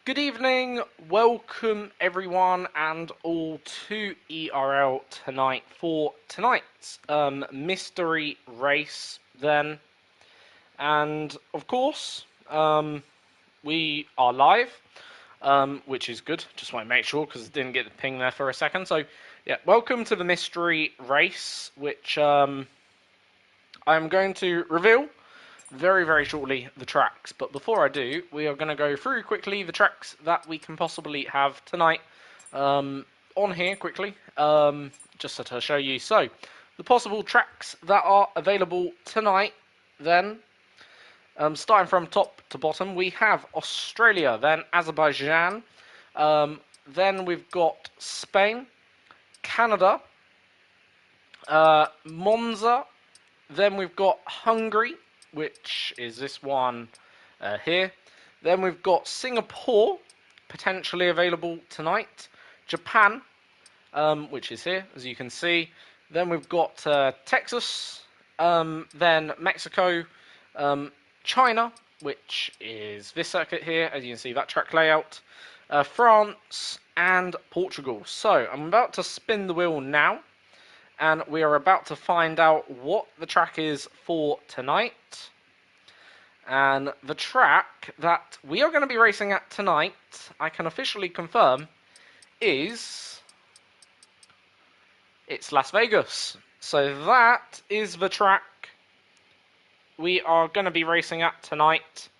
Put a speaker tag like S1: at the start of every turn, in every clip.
S1: Good evening, welcome everyone and all to ERL tonight for tonight's mystery race then. And of course, we are live, which is good. Just want to make sure because I didn't get the ping there for a second. So yeah, welcome to the mystery race, which I'm going to reveal very shortly the tracks, but before I do, we are going to go through quickly the tracks that we can possibly have tonight on here quickly, just to show you. So, the possible tracks that are available tonight, then, starting from top to bottom, we have Australia, then Azerbaijan, then we've got Spain, Canada, Monza, then we've got Hungary, which is this one here. Then we've got Singapore, potentially available tonight. Japan, which is here, as you can see. Then we've got Texas. Then Mexico. China, which is this circuit here, as you can see, that track layout. France and Portugal. So, I'm about to spin the wheel now, and we are about to find out what the track is for tonight. And the track that we are going to be racing at tonight, I can officially confirm, it's Las Vegas. So that is the track we are going to be racing at tonight.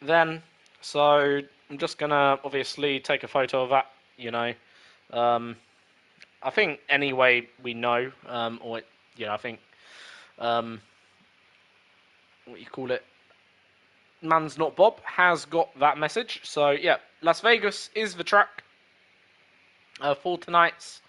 S1: Then, so I'm just going to obviously take a photo of that, I think anyway we know, I think, what you call it, Man's Not Bob has got that message. So yeah, Las Vegas is the track for tonight's.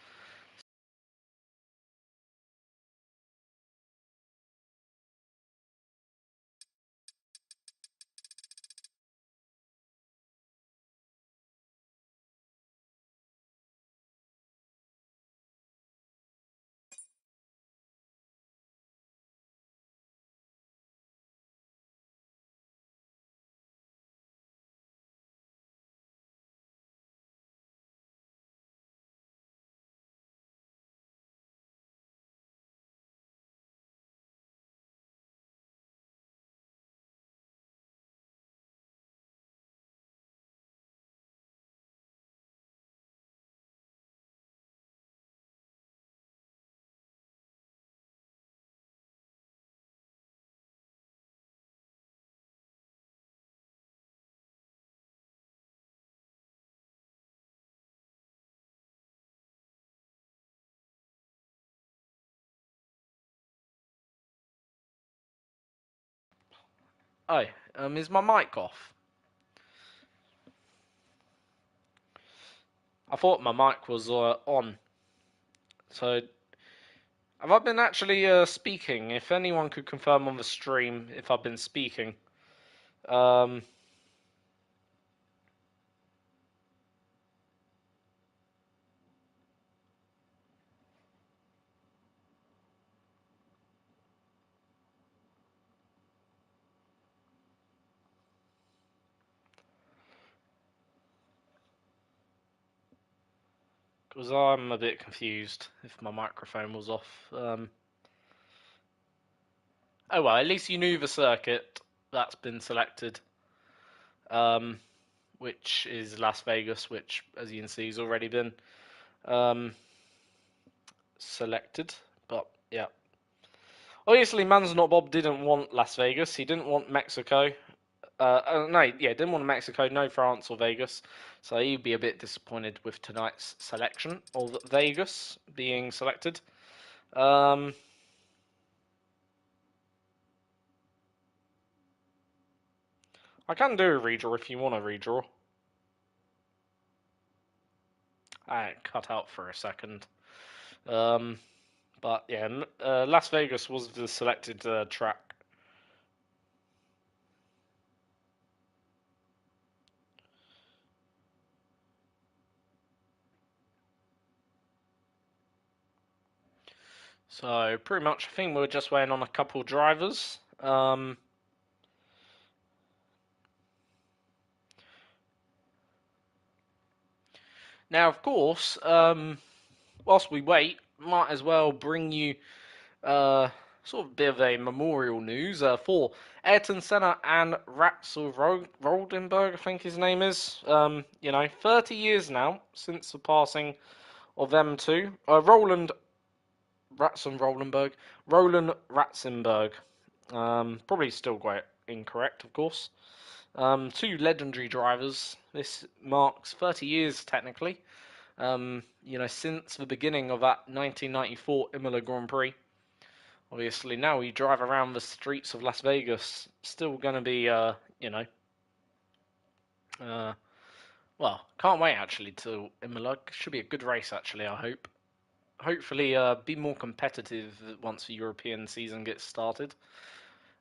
S1: Oh, is my mic off? I thought my mic was on. So, have I been actually speaking? If anyone could confirm on the stream if I've been speaking. Um, because I'm a bit confused if my microphone was off. Oh well, at least you knew the circuit that's been selected. Which is Las Vegas, which, as you can see, has already been selected. But yeah, obviously, Man's Not Bob didn't want Las Vegas. He didn't want Mexico. Didn't want Mexico. No France or Vegas. So he'd be a bit disappointed with tonight's selection of Vegas being selected. I can do a redraw if you want a redraw. I cut out for a second. But yeah, Las Vegas was the selected track. So pretty much, I think we're just waiting on a couple drivers. Now, of course, whilst we wait, might as well bring you uh, sort of a bit of a memorial news for Ayrton Senna and Ratzel Roldenberg, I think his name is. 30 years now since the passing of them two. Roland Ratzenberg. Probably still quite incorrect, of course. Two legendary drivers. This marks 30 years technically. Since the beginning of that 1994 Imola Grand Prix. Obviously, now we drive around the streets of Las Vegas. Still going to be, uh, well, can't wait actually till Imola. Should be a good race actually, I hope. Hopefully, be more competitive once the European season gets started.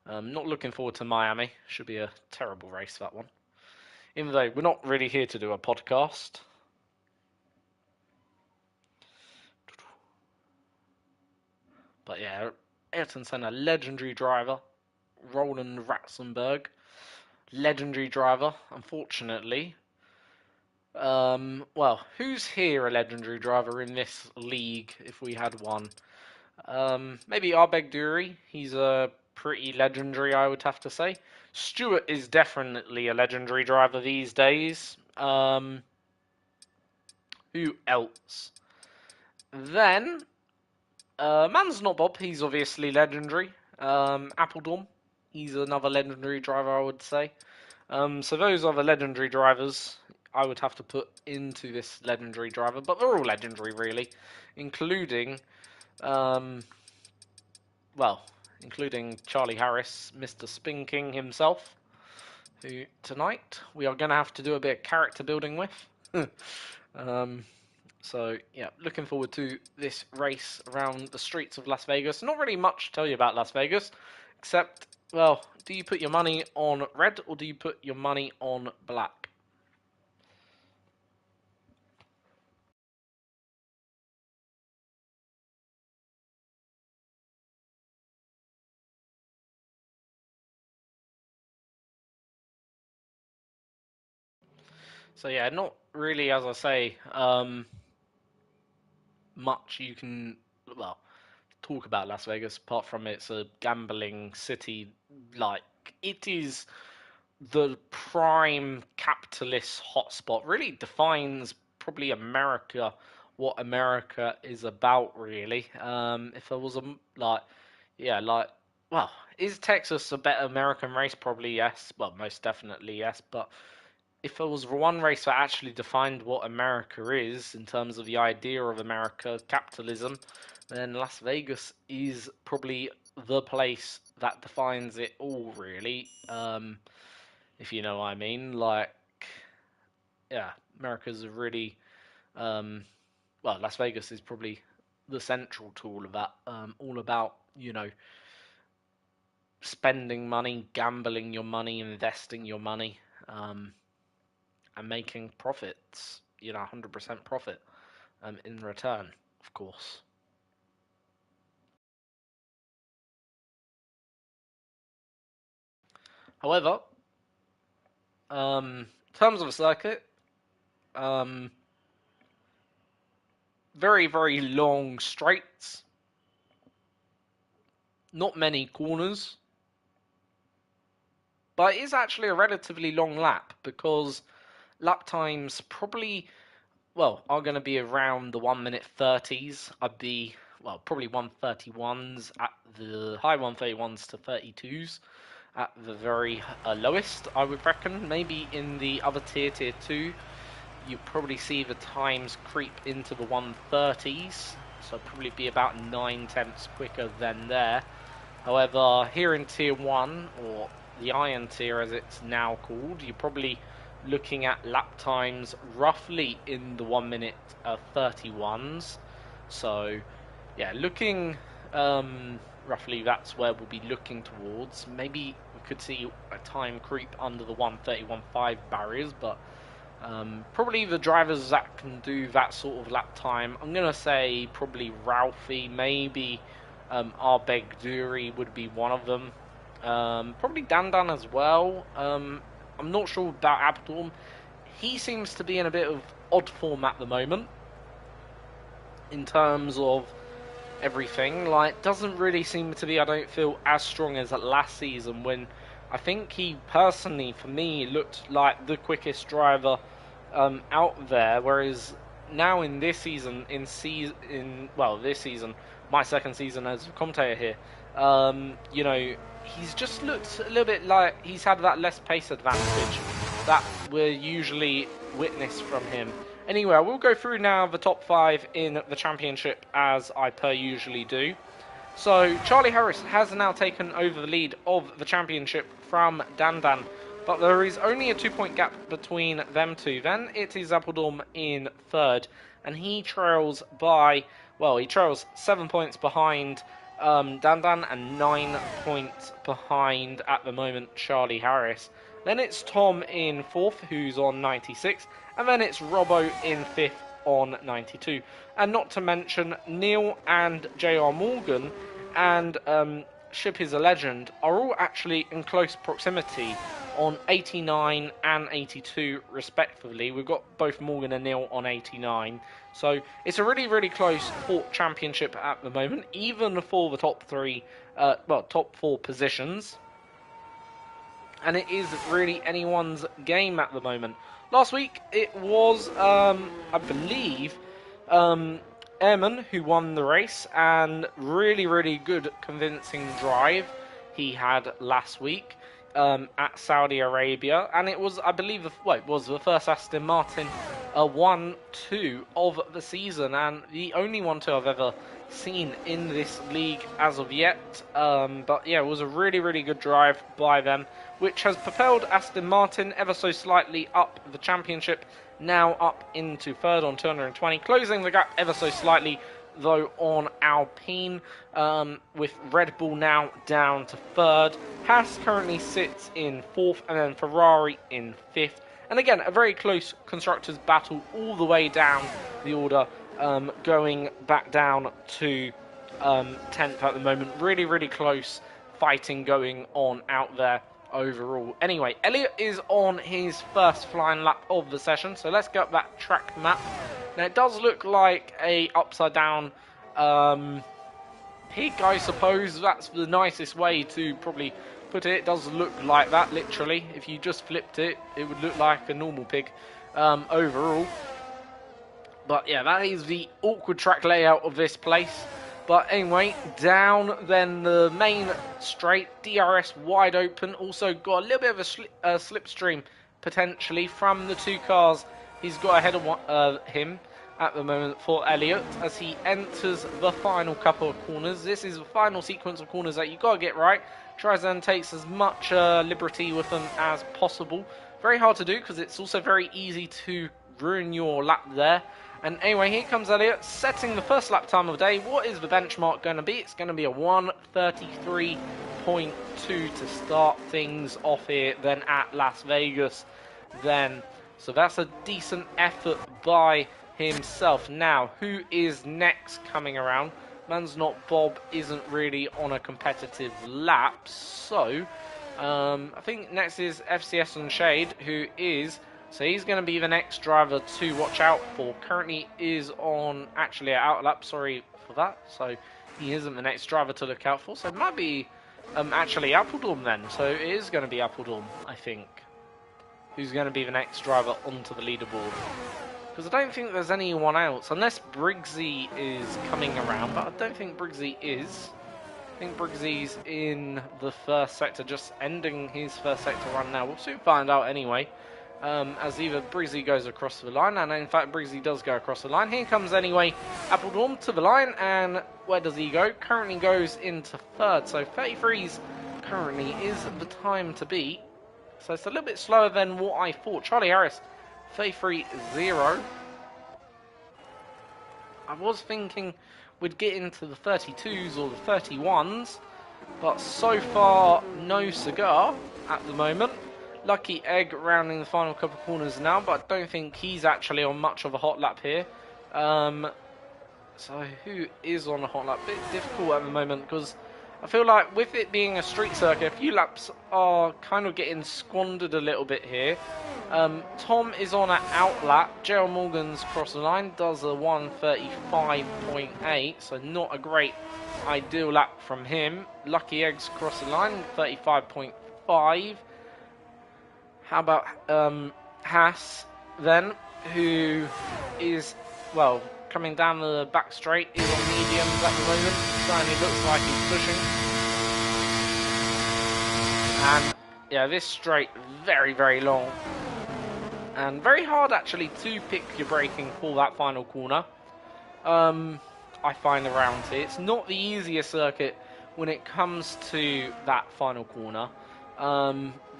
S1: Not looking forward to Miami. Should be a terrible race, that one. Even though we're not really here to do a podcast. But yeah, Ayrton Senna, legendary driver. Roland Ratzenberg, legendary driver. Unfortunately, who's here a legendary driver in this league? If we had one, maybe Arbeg Dury. He's a pretty legendary, I would have to say. Stewart is definitely a legendary driver these days. Who else? Then, Man's Not Bob. He's obviously legendary. Appledorn. He's another legendary driver, I would say. So those are the legendary drivers I would have to put into this legendary driver, but they're all legendary really, including, um, including Charlie Harris, Mr. Spin King himself, who tonight we are going to have to do a bit of character building with. um, so yeah, looking forward to this race around the streets of Las Vegas. Not really much to tell you about Las Vegas, except, well, do you put your money on red or do you put your money on black? So yeah, not really, as I say, much you can, well, talk about Las Vegas apart from it's a gambling city. Like, it is the prime capitalist hotspot. Really defines probably America, what America is about. Really, if there was a yeah, well, is Texas a better American race? Probably yes. Well, most definitely yes. But if there was one race that actually defined what America is in terms of the idea of America, capitalism, then Las Vegas is probably the place that defines it all, really. If you know what I mean. Like, yeah, America's a really, um, Las Vegas is probably the central to all of that. All about, spending money, gambling your money, investing your money. And making profits, 100% profit in return, of course. However, in terms of a circuit, um, very, very long straights, not many corners, but it is actually a relatively long lap because lap times probably, are going to be around the 1 minute 30s. I'd be, probably 131s at the high 131s to 32s at the very lowest, I would reckon. Maybe in the other tier 2, you probably see the times creep into the 130s, so probably be about 9 tenths quicker than there. However, here in tier 1, or the iron tier as it's now called, you're probably looking at lap times roughly in the 1 minute 31s. So, yeah, looking roughly that's where we'll be looking towards. Maybe we could see a time creep under the 1:31.5 barriers, but probably the drivers that can do that sort of lap time, I'm going to say probably Ralphie, maybe Arbeg Dury would be one of them. Probably Dandan as well. I'm not sure about Abdul. he seems to be in a bit of odd form at the moment in terms of everything. Like, doesn't really seem to be, I don't feel, as strong as last season, when I think he personally, for me, looked like the quickest driver out there, whereas now in this season, this season, my second season as a commentator here, you know, he's just looked a little bit like he's had that less pace advantage that we're usually witness from him. Anyway, we'll go through now the top 5 in the championship as I per usually do. So Charlie Harris has now taken over the lead of the championship from Dan, but there is only a 2-point gap between them two. Then it is Appledorm in third, and he trails by, well, he trails 7 points behind Dan and 9 points behind, at the moment, Charlie Harris. Then it's Tom in fourth, who's on 96, and then it's Robbo in fifth on 92. And not to mention, Neil and JR Morgan and Ship is a Legend are all actually in close proximity on 89 and 82 respectively. We've got both Morgan and Neil on 89. So it's a really, really close Port Championship at the moment, even for the top top 4 positions. And it is really anyone's game at the moment. Last week it was, I believe, Ehrman who won the race, and really, really good convincing drive he had last week at Saudi Arabia, and it was, I believe, it was the first Aston Martin 1-2 of the season, and the only 1-2 I've ever seen in this league as of yet. But yeah, it was a really, really good drive by them, which has propelled Aston Martin ever so slightly up the championship, now up into third on 220, closing the gap ever so slightly though on Alpine, with Red Bull now down to third. Haas currently sits in fourth, and then Ferrari in fifth. And again, a very close constructors battle all the way down the order, going back down to 10th at the moment. Really, really close fighting going on out there overall. Anyway, Elliott is on his first flying lap of the session, so let's get up that track map. Now, it does look like a upside down pig, I suppose. That's the nicest way to probably put it. It does look like that, literally. If you just flipped it, it would look like a normal pig overall. But yeah, that is the awkward track layout of this place. But anyway, down then the main straight, DRS wide open. Also got a little bit of a slipstream potentially from the two cars he's got ahead of him at the moment for Elliott as he enters the final couple of corners. This is the final sequence of corners that you got to get right. Tries and takes as much liberty with them as possible. Very hard to do because it's also very easy to ruin your lap there. And anyway, here comes Elliott, setting the first lap time of the day. What is the benchmark going to be? It's going to be a 1:33.2 to start things off here, then at Las Vegas. So that's a decent effort by himself. Now, who is next coming around? Man's Not Bob isn't really on a competitive lap, so I think next is FCS Unshade, who is... So he's going to be the next driver to watch out for. Currently is on, actually, an out lap, sorry for that. So he isn't the next driver to look out for. So it might be actually Appledorm then. So it is going to be Appledorm, I think, who's going to be the next driver onto the leaderboard. Because I don't think there's anyone else, unless Briggsy is coming around. But I don't think Briggsy is. I think Briggsy's in the first sector, just ending his first sector run now. We'll soon find out anyway. As either Briggsy goes across the line, and in fact Briggsy does go across the line. Here comes anyway Appledorm to the line, and where does he go? Currently goes into third, so 33's currently is the time to beat. So it's a little bit slower than what I thought. Charlie Harris, 33.0. I was thinking we'd get into the 32s or the 31s, but so far no cigar at the moment. Lucky Egg rounding the final couple of corners now, but I don't think he's actually on much of a hot lap here. So who is on a hot lap? Bit difficult at the moment because I feel like with it being a street circuit, a few laps are kind of getting squandered a little bit here. Tom is on an out lap. Gerald Morgan's cross the line, does a 1:35.8, so not a great ideal lap from him. Lucky Eggs cross the line, 35.5. How about Haas then, who is, well, coming down the back straight, is on mediums at the moment. Certainly looks like he's pushing. And yeah, this straight, very, very long. And very hard actually to pick your braking for that final corner. I find around here. It's not the easiest circuit when it comes to that final corner.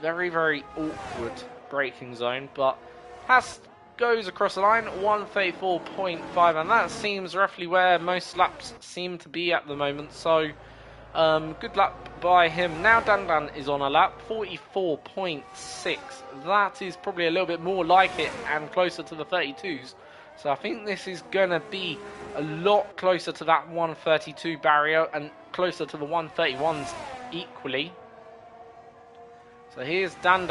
S1: Very, very awkward braking zone, but Haas goes across the line, 1:34.5, and that seems roughly where most laps seem to be at the moment, so good lap by him. Now Dan is on a lap, 44.6. That is probably a little bit more like it and closer to the 32s. So I think this is going to be a lot closer to that 1:32 barrier and closer to the 1:31s equally. So here's Dan.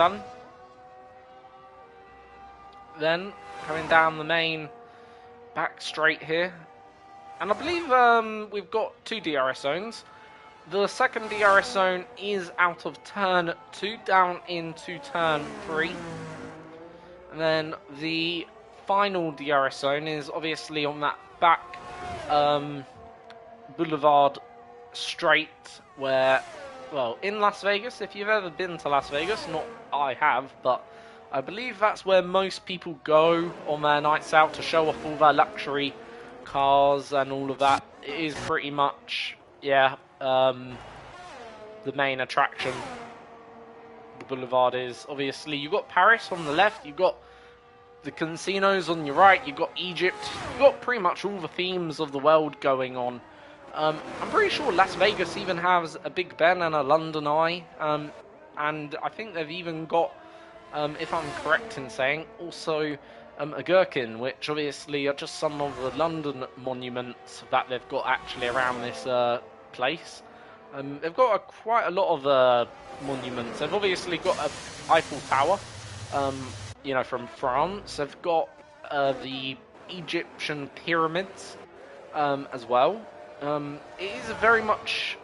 S1: Then coming down the main back straight here. And I believe we've got 2 DRS zones. The second DRS zone is out of turn 2 down into turn 3. And then the final DRS zone is obviously on that back boulevard straight where, well, in Las Vegas, if you've ever been to Las Vegas, not I have, but I believe that's where most people go on their nights out to show off all their luxury cars and all of that. It is pretty much, yeah, the main attraction. The boulevard is, obviously, you've got Paris on the left, you've got the casinos on your right, you've got Egypt, you've got pretty much all the themes of the world going on. I'm pretty sure Las Vegas even has a Big Ben and a London Eye, and I think they've even got, if I'm correct in saying, also a Gherkin, which obviously are just some of the London monuments that they've got actually around this place. They've got quite a lot of monuments. They've obviously got an Eiffel Tower, you know, from France. They've got the Egyptian pyramids as well. It is very much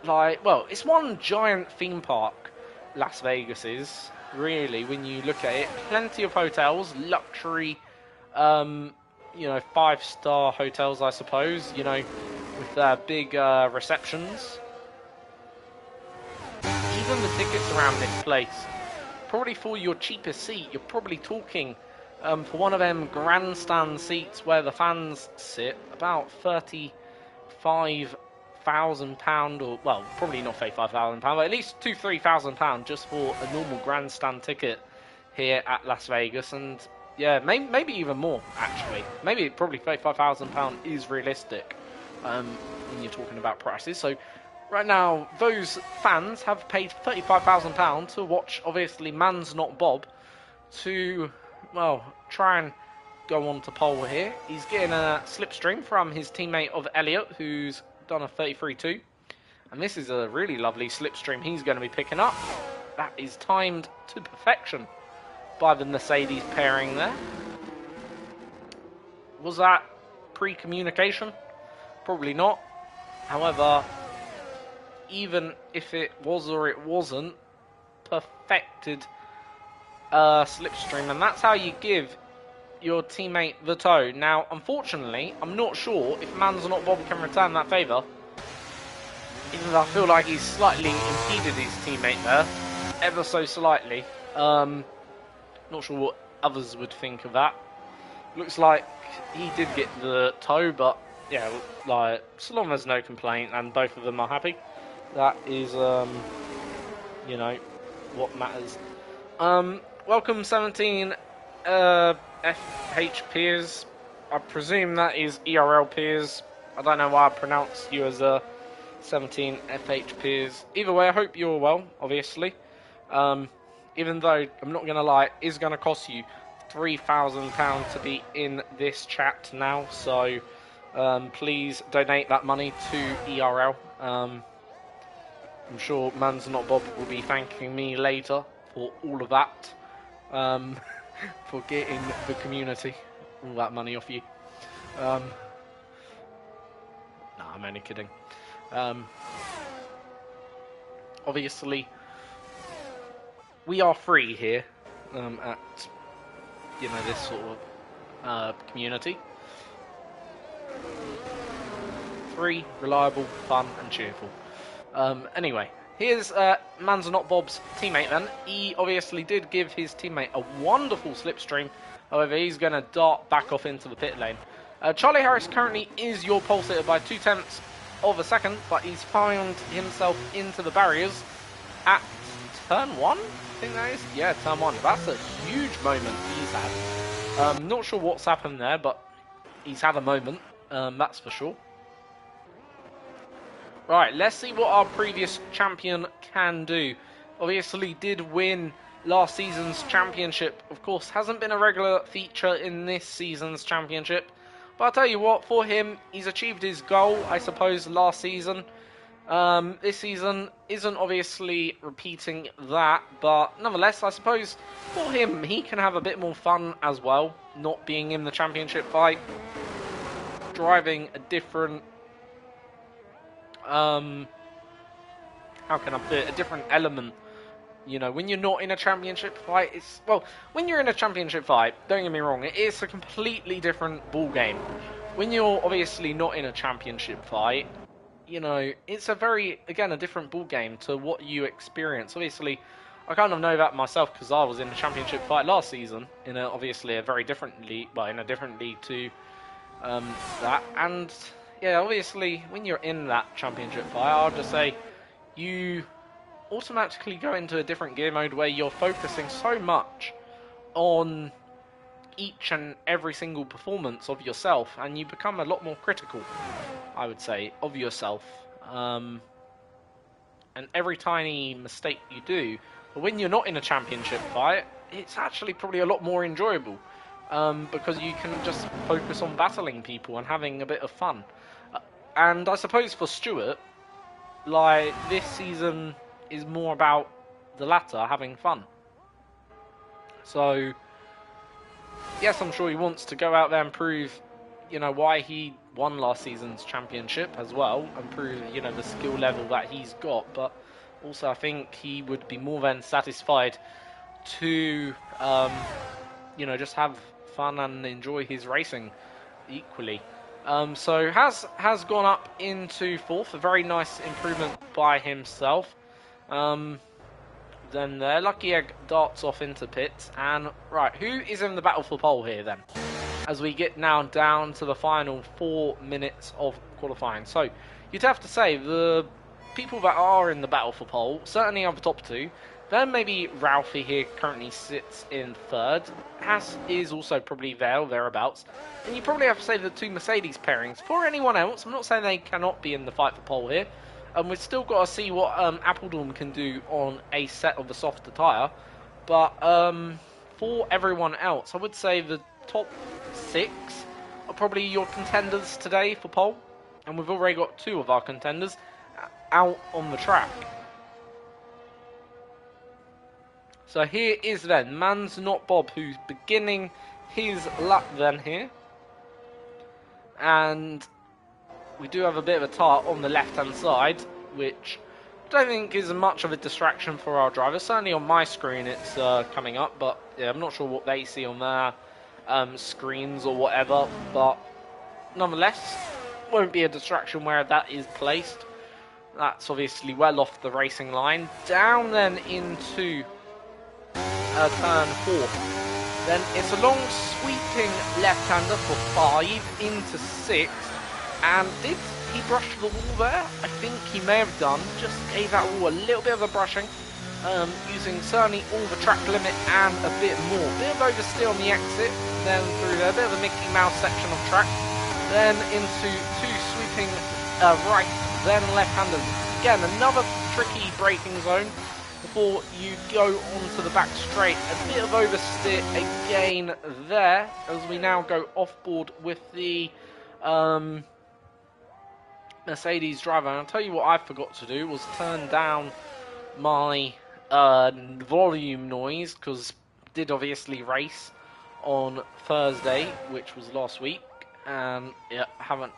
S1: like, well, it's one giant theme park, Las Vegas is, really, when you look at it. Plenty of hotels, luxury, you know, 5-star hotels, I suppose, you know, with big receptions. Even the tickets around this place, probably for your cheapest seat, you're probably talking, for one of them grandstand seats where the fans sit, about £35,000, or, well, probably not £35,000, but at least £2,000-3,000 just for a normal grandstand ticket here at Las Vegas. And yeah, maybe even more, actually. Maybe probably £35,000 is realistic when you're talking about prices. So right now, those fans have paid £35,000 to watch, obviously, Man's Not Bob to, well, try and go on to pole here. He's getting a slipstream from his teammate of Elliott, who's done a 33.2. And this is a really lovely slipstream he's going to be picking up. That is timed to perfection by the Mercedes pairing there. Was that pre-communication? Probably not. However, even if it was or it wasn't, perfected slipstream, and that's how you give your teammate the toe. Now, unfortunately, I'm not sure if Man's Not Bob can return that favour, even though I feel like he's slightly impeded his teammate there, ever so slightly. Not sure what others would think of that. Looks like he did get the toe, but yeah, like, so long as no complaint and both of them are happy, that is, you know, what matters. Welcome 17 FH peers. I presume that is ERL peers. I don't know why I pronounced you as 17 FH peers. Either way, I hope you're well, obviously. Even though, I'm not going to lie, it is going to cost you £3,000 to be in this chat now. So please donate that money to ERL. I'm sure Man's Not Bob will be thanking me later for all of that. For getting the community all that money off you. Nah, I'm only kidding. Obviously, we are free here at this sort of community. Free, reliable, fun, and cheerful. Anyway, here's Man's Not Bob's teammate then. He obviously did give his teammate a wonderful slipstream. However, he's going to dart back off into the pit lane. Charlie Harris currently is your pole sitter by 0.2 of a second, but he's found himself into the barriers at turn 1, I think that is? Yeah, turn 1. That's a huge moment he's had. Not sure what's happened there, but he's had a moment, that's for sure. Right, let's see what our previous champion can do. Obviously did win last season's championship. Of course, hasn't been a regular feature in this season's championship. But I'll tell you what, for him, he's achieved his goal, I suppose, last season. This season isn't obviously repeating that, but nonetheless, I suppose for him, he can have a bit more fun as well, not being in the championship fight, driving a different, how can I put it, a different element. You know, when you're not in a championship fight, when you're in a championship fight, don't get me wrong, it is a completely different ball game. When you're obviously not in a championship fight, you know, it's a different ball game to what you experience. Obviously, I kind of know that myself because I was in a championship fight last season in obviously a very different league, but in a different league to that. And yeah, obviously, when you're in that championship fight, I'll just say you automatically go into a different gear mode where you're focusing so much on each and every single performance of yourself, and you become a lot more critical, I would say, of yourself. And every tiny mistake you do, but when you're not in a championship fight, it's actually probably a lot more enjoyable, because you can just focus on battling people and having a bit of fun. And I suppose for Stuart, like, this season is more about the latter, having fun. So yes, I'm sure he wants to go out there and prove, you know, why he won last season's championship as well, and prove, you know, the skill level that he's got. But also, I think he would be more than satisfied to, you know, just have fun and enjoy his racing equally. So has gone up into 4th, a very nice improvement by himself. Then there, Lucky Egg darts off into pits, and right, who is in the battle for pole here then? As we get now down to the final 4 minutes of qualifying. So, you'd have to say, the people that are in the battle for pole, certainly are the top 2. Then maybe Ralphie here currently sits in 3rd. Haas is also probably there or thereabouts. And you probably have to say the 2 Mercedes pairings. For anyone else, I'm not saying they cannot be in the fight for pole here. And we've still got to see what Appledorn can do on a set of the softer tyre. But for everyone else, I would say the top 6 are probably your contenders today for pole. And we've already got 2 of our contenders out on the track. So here is then Man's Not Bob, who's beginning his lap then here. And we do have a bit of a tire on the left-hand side, which I don't think is much of a distraction for our drivers. Certainly on my screen it's coming up, but yeah, I'm not sure what they see on their screens or whatever. But nonetheless, won't be a distraction where that is placed. That's obviously well off the racing line. Down then into turn 4. Then it's a long sweeping left-hander for 5 into 6. And did he brush the wall there? I think he may have done. Just gave that wall a little bit of a brushing. Using certainly all the track limit and a bit more. Bit of oversteer on the exit. Then through there. Bit of a Mickey Mouse section of track. Then into 2 sweeping right. Then left-handers. Again, another tricky braking zone before you go onto the back straight. A bit of oversteer again there as we now go off board with the Mercedes driver. And I'll tell you what I forgot to do was turn down my volume noise, because did obviously race on Thursday, which was last week, and yeah,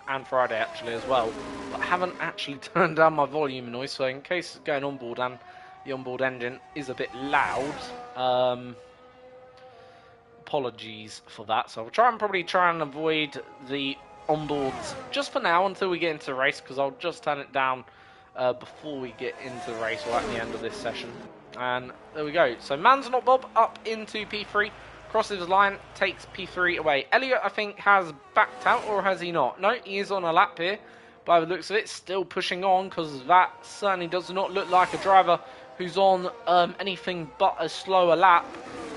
S1: and Friday actually as well, but haven't actually turned down my volume noise. So in case it's going on board and the onboard engine is a bit loud, apologies for that. So I'll probably try and avoid the onboards just for now until we get into the race, because I'll just turn it down before we get into the race or at the end of this session. And there we go. So Man's Not Bob up into P3, crosses the line, takes P3 away. Elliot, I think, has backed out, or has he not? No, he is on a lap here. By the looks of it, still pushing on, because that certainly does not look like a driver who's on anything but a slower lap.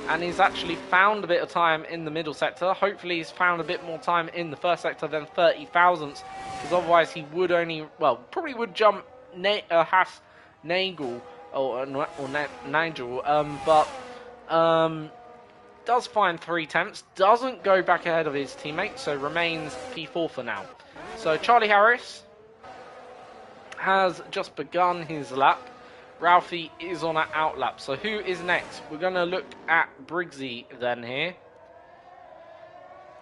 S1: And he's actually found a bit of time in the middle sector. Hopefully he's found a bit more time in the first sector than 30 thousandths, because otherwise he would only, well, probably would jump Nagel or Nigel, but does find 3 tenths, doesn't go back ahead of his teammate, so remains P4 for now. So Charlie Harris has just begun his lap. Ralphie is on an out lap. So who is next? We're going to look at Briggsy then here.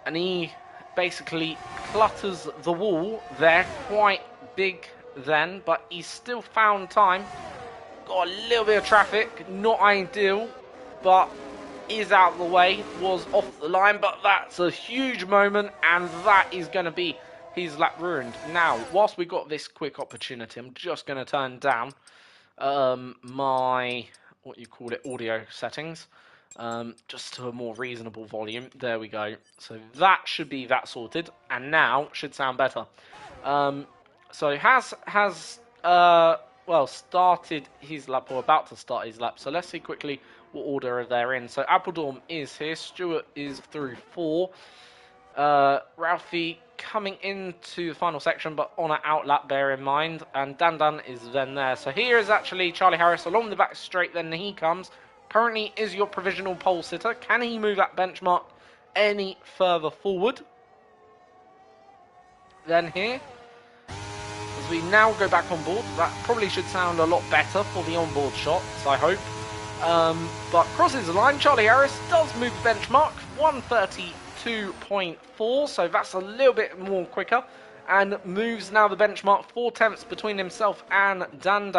S1: And he basically clutters the wall. They're quite big then, but he's still found time. Got a little bit of traffic. Not ideal, but is out of the way. Was off the line, but that's a huge moment, and that is going to be his lap ruined. Now, whilst we got this quick opportunity, I'm just going to turn down my, what you call it, audio settings, just to a more reasonable volume. There we go. So that should be that sorted, and now should sound better. So has well, started his lap, or about to start his lap. So let's see quickly what order they're in. So Appledorm is here, Stewart is through 4, Ralphie coming into the final section, but on an out lap, bear in mind, and Dan is then there. So here is actually Charlie Harris along the back straight, then he comes. Currently is your provisional pole sitter. Can he move that benchmark any further forward? Then here, as we now go back on board, that probably should sound a lot better for the onboard shots, I hope. But crosses the line, Charlie Harris does move the benchmark, 132.4, so that's a little bit more quicker, and moves now the benchmark 4 tenths between himself and Dan.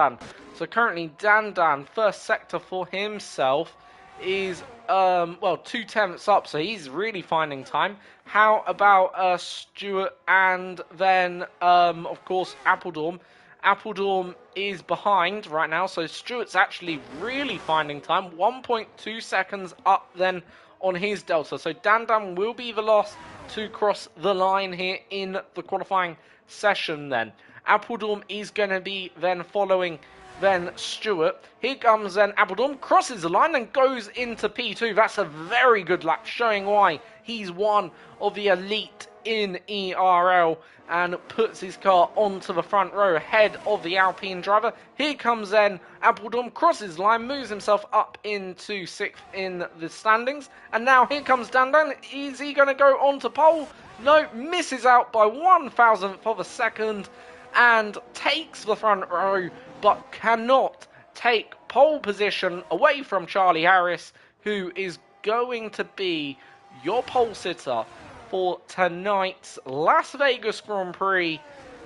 S1: So currently Dan, first sector for himself, is well, 2 tenths up, so he's really finding time. How about Stewart and then of course Appledorm? Appledorm is behind right now, so Stewart's actually really finding time. 1.2 seconds up then on his delta. So Dan will be the last to cross the line here in the qualifying session then. Appledorm is going to be then following then Stewart. Here comes then Appledorm, crosses the line and goes into P2. That's a very good lap, showing why he's one of the elite in ERL, and puts his car onto the front row ahead of the Alpine driver. Here comes then Appledorm, crosses the line, moves himself up into 6th in the standings. And now here comes Dan. Is he going to go on to pole? No, misses out by 1,000th of a second and takes the front row, but cannot take pole position away from Charlie Harris, who is going to be your pole sitter for tonight's Las Vegas Grand Prix.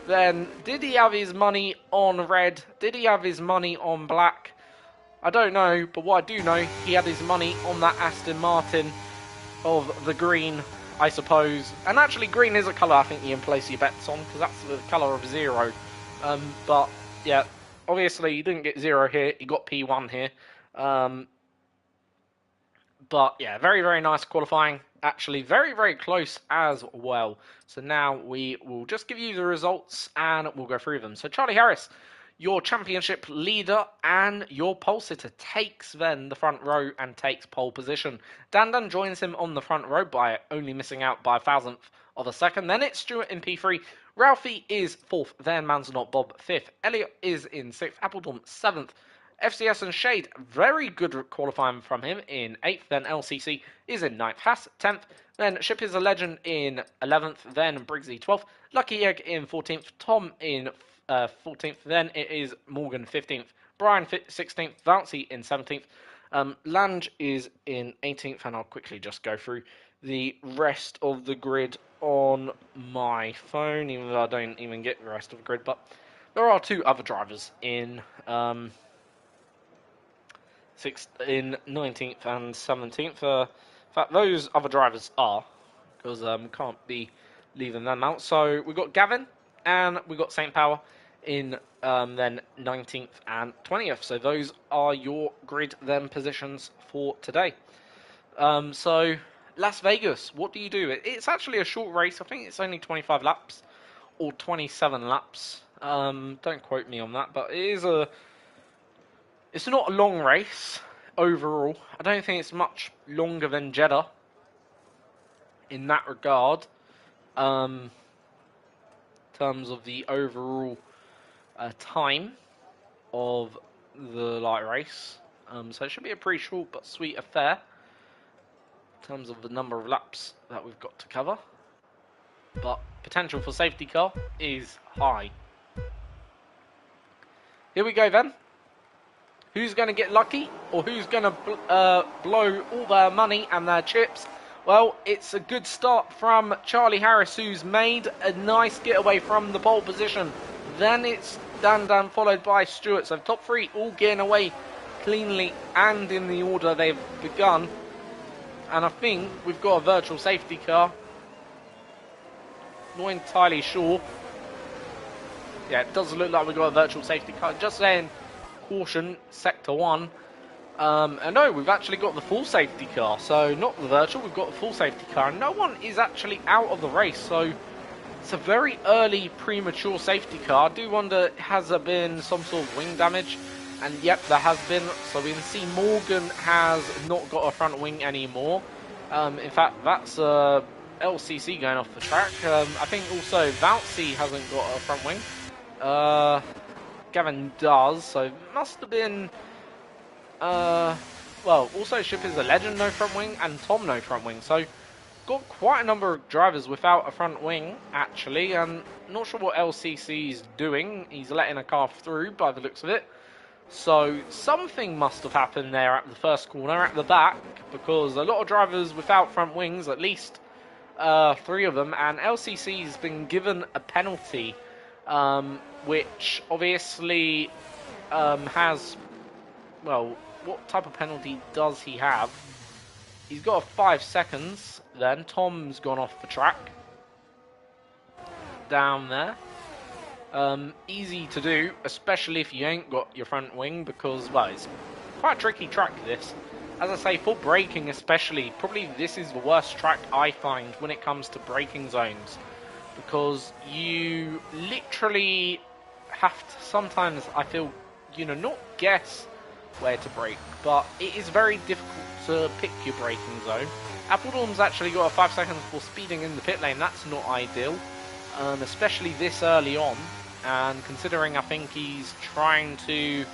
S1: Then, did he have his money on red? Did he have his money on black? I don't know, but what I do know, he had his money on that Aston Martin of the green, I suppose. And actually, green is a colour I think you can place your bets on, because that's the colour of 0. But, yeah, obviously you didn't get 0 here, you got P1 here. But, yeah, very, very nice qualifying. Actually, very, very close as well. So now we will just give you the results and we'll go through them. So Charlie Harris, your championship leader and your pole sitter, takes then the front row and takes pole position. Dan joins him on the front row by only missing out by 1,000th of a second. Then it's Stewart in P3. Ralphie is 4th. Then Man's Not Bob 5th. Elliot is in 6th. Appledorm 7th. FCS and Shade, very good qualifying from him in 8th. Then LCC is in 9th. Haas 10th. Then Ship is a Legend in 11th. Then Briggsy 12th. Lucky Egg in 14th. Tom in 14th. Then it is Morgan 15th. Brian 16th. Bouncy in 17th. Lange is in 18th. And I'll quickly just go through the rest of the grid on my phone, even though I don't even get the rest of the grid. But there are 2 other drivers in 19th and 17th. In fact, those other drivers are, because can't be leaving them out. So we've got Gavin and we've got St. Power in then 19th and 20th. So those are your grid then positions for today. So Las Vegas, what do you do? It's actually a short race. I think it's only 25 laps or 27 laps. Don't quote me on that, but it's not a long race overall. I don't think it's much longer than Jeddah in that regard. In terms of the overall time of the light race. So it should be a pretty short but sweet affair in terms of the number of laps that we've got to cover. But potential for safety car is high. Here we go then. Who's going to get lucky, or who's going to blow all their money and their chips? Well, it's a good start from Charlie Harris, who's made a nice getaway from the pole position. Then it's Dan followed by Stewart. So top 3 all getting away cleanly and in the order they've begun. And I think we've got a virtual safety car. Not entirely sure. Yeah, it does look like we've got a virtual safety car. Just saying, caution, sector 1. And no, we've actually got the full safety car. So not the virtual, we've got the full safety car. And no one is actually out of the race. So it's a very early premature safety car. I do wonder, has there been some sort of wing damage? And yep, there has been. So we can see Morgan has not got a front wing anymore. In fact, that's LCC going off the track. I think also Bouncy hasn't got a front wing. Gavin does, so it must have been well, also Ship is a Legend no front wing and Tom no front wing, so got quite a number of drivers without a front wing actually, and not sure what LCC is doing. He's letting a car through by the looks of it, so something must have happened there at the first corner at the back, because a lot of drivers without front wings, at least 3 of them, and LCC's been given a penalty, which obviously has, well, what type of penalty does he have? He's got a 5 seconds then. Tom's gone off the track down there. Easy to do, especially if you ain't got your front wing, because, well, it's quite a tricky track this. As I say, for braking especially, probably this is the worst track I find when it comes to braking zones, because you literally have to sometimes, I feel, you know, not guess where to brake, but it is very difficult to pick your braking zone. Appledorn's actually got a 5 seconds for speeding in the pit lane. That's not ideal, especially this early on, and considering I think he's trying to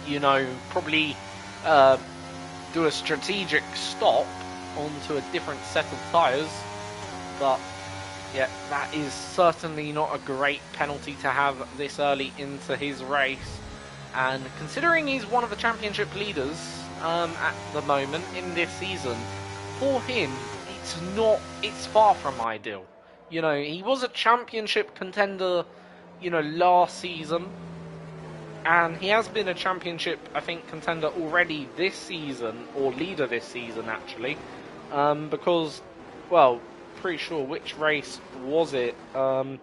S1: you know, probably do a strategic stop onto a different set of tyres. But yeah, that is certainly not a great penalty to have this early into his race. And considering he's one of the championship leaders at the moment in this season, for him, it's far from ideal. You know, he was a championship contender, you know, last season. And he has been a championship, I think, contender already this season, or leader this season, actually. Because, well, pretty sure which race was it? Yeah,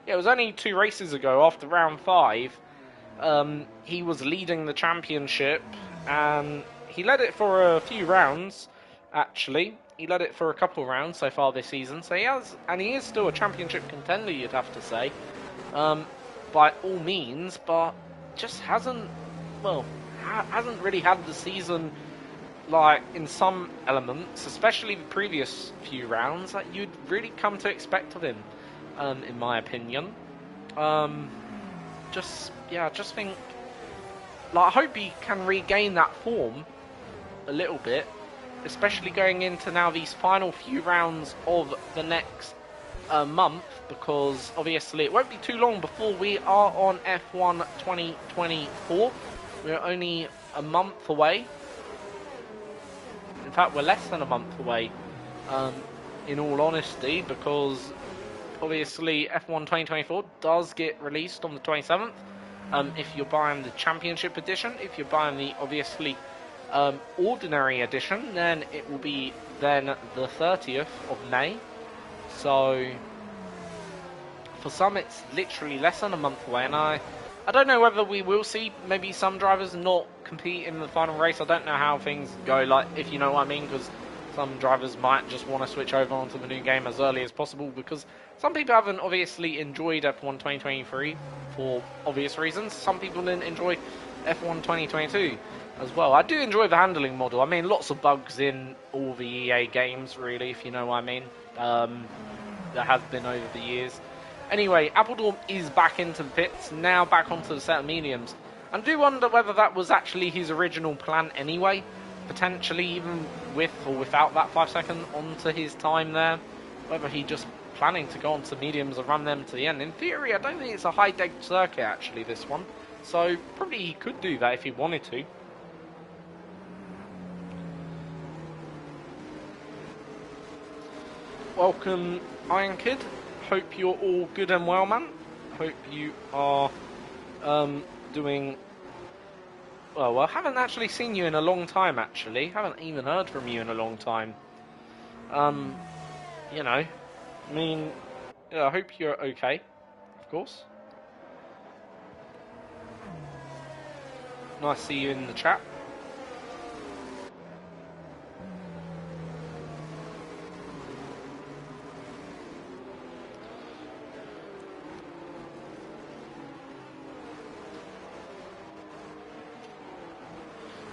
S1: it was only 2 races ago, after round 5. He was leading the championship, and he led it for a few rounds, actually. He led it for a couple of rounds so far this season. So he is still a championship contender, you'd have to say. By all means, but just hasn't really had the season, like, in some elements, especially the previous few rounds, that you'd really come to expect of him, in my opinion. Just, yeah, I just think, like, I hope he can regain that form a little bit, especially going into now these final few rounds of the next month, because obviously it won't be too long before we are on F1 2024. We're only a month away. In fact, we're less than a month away, in all honesty, because obviously F1 2024 does get released on the 27th. If you're buying the Championship Edition, if you're buying the, obviously, Ordinary Edition, then it will be then the 30th of May. So, for some, it's literally less than a month away, and I don't know whether we will see maybe some drivers not compete in the final race. I don't know how things go, like, if you know what I mean, because some drivers might just want to switch over onto the new game as early as possible, because some people haven't obviously enjoyed F1 2023 for obvious reasons. Some people didn't enjoy F1 2022 as well. I do enjoy the handling model. I mean, lots of bugs in all the EA games, really, if you know what I mean. There has been over the years. Anyway, Appledorn is back into the pits, now back onto the set of mediums. I do wonder whether that was actually his original plan anyway, potentially even with or without that 5 second onto his time there. Whether he just planning to go onto mediums and run them to the end. In theory, I don't think it's a high-deck circuit actually, this one. So probably he could do that if he wanted to. Welcome, Iron Kid. Hope you're all good and well, man. Hope you are doing well. I haven't actually seen you in a long time, actually. Haven't even heard from you in a long time. You know, I mean, yeah, I hope you're okay, of course. Nice to see you in the chat.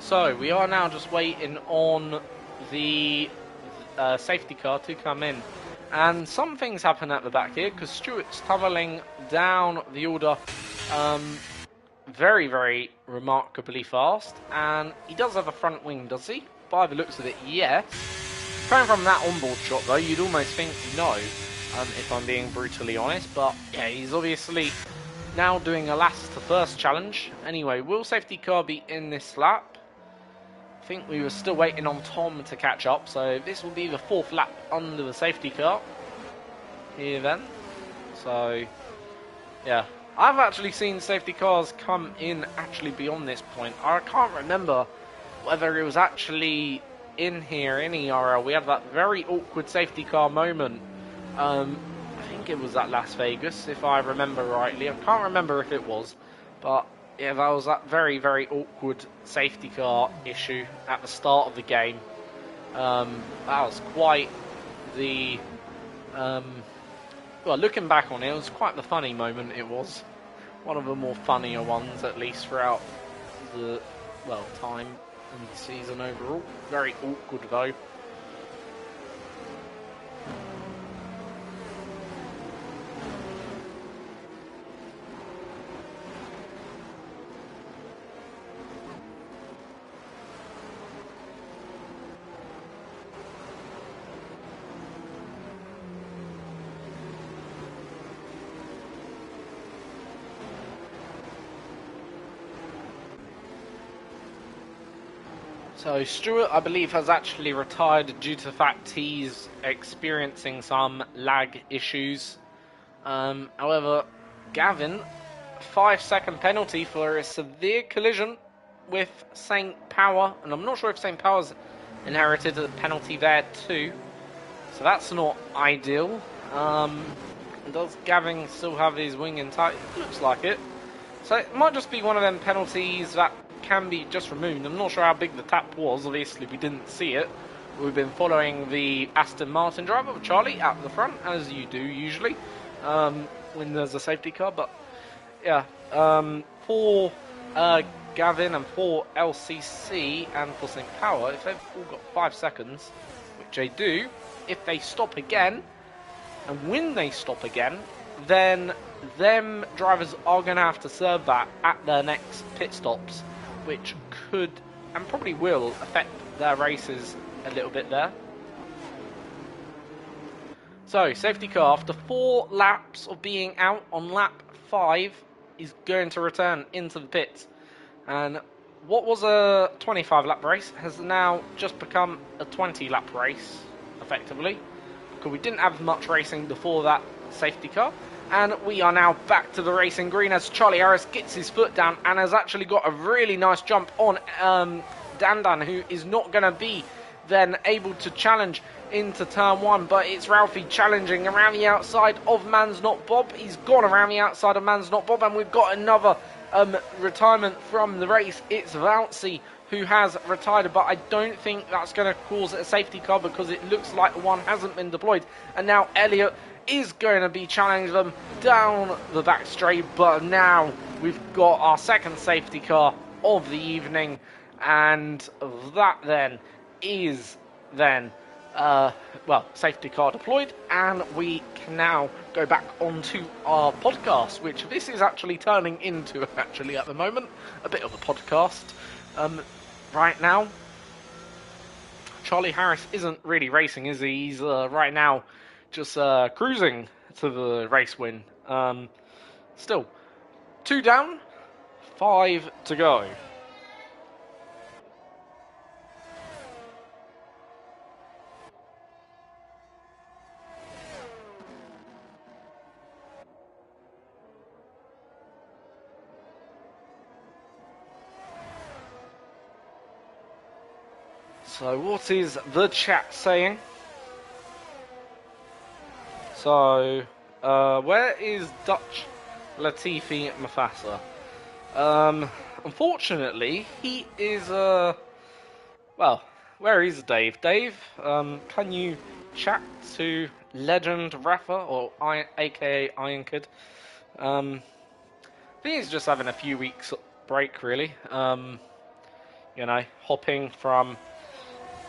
S1: So, we are now just waiting on the safety car to come in. And some things happen at the back here, because Stewart's tunnelling down the order very, very remarkably fast. And he does have a front wing, does he? By the looks of it, yes. Coming from that onboard shot, though, you'd almost think no, if I'm being brutally honest. But, yeah, he's obviously now doing a last to first challenge. Anyway, will safety car be in this lap? I think we were still waiting on Tom to catch up, so this will be the 4th lap under the safety car here then. So, yeah. I've actually seen safety cars come in actually beyond this point. I can't remember whether it was actually in here in ERL. We had that very awkward safety car moment. I think it was at Las Vegas, if I remember rightly. I can't remember if it was, but yeah, that was that very, very awkward safety car issue at the start of the game. That was quite the... well, looking back on it, it was quite the funny moment it was. One of the more funnier ones, at least, throughout the, well, time and the season overall. Very awkward, though. So Stewart, I believe, has actually retired due to the fact he's experiencing some lag issues. However, Gavin, 5 second penalty for a severe collision with St. Power, and I'm not sure if St. Power's inherited a penalty there too, so that's not ideal. Does Gavin still have his wing intact? Looks like it. So it might just be one of them penalties that can be just removed. I'm not sure how big the tap was. Obviously, we didn't see it. We've been following the Aston Martin driver, Charlie, out the front, as you do usually when there's a safety car. But yeah, for Gavin and for LCC and for St. Power, if they've all got 5 seconds, which they do, if they stop again, and when they stop again, then them drivers are going to have to serve that at their next pit stops, which could and probably will affect their races a little bit there. So, safety car, after 4 laps of being out on lap 5, is going to return into the pits. And what was a 25-lap race has now just become a 20-lap race, effectively. Because we didn't have much racing before that safety car. And we are now back to the racing green as Charlie Harris gets his foot down and has actually got a really nice jump on Dandan, who is not going to be then able to challenge into turn 1, but it's Ralphie challenging around the outside of Man's Not Bob. He's gone around the outside of Man's Not Bob, and we've got another retirement from the race. It's Vouncey who has retired, but I don't think that's going to cause a safety car because it looks like one hasn't been deployed. And now Elliot is going to be challenging them down the back straight, but now we've got our second safety car of the evening, and that then is then safety car deployed, and we can now go back onto our podcast, which this is actually turning into, actually at the moment, a bit of a podcast. Right now, Charlie Harris isn't really racing, is he? He's right now just cruising to the race win. Still, 2 down, 5 to go. So what is the chat saying? So, where is Dutch Latifi Mafasa? Unfortunately, he is, well, where is Dave? Dave, can you chat to Legend Rafa, or aka Iron Kid? I think he's just having a few weeks break, really. You know, hopping from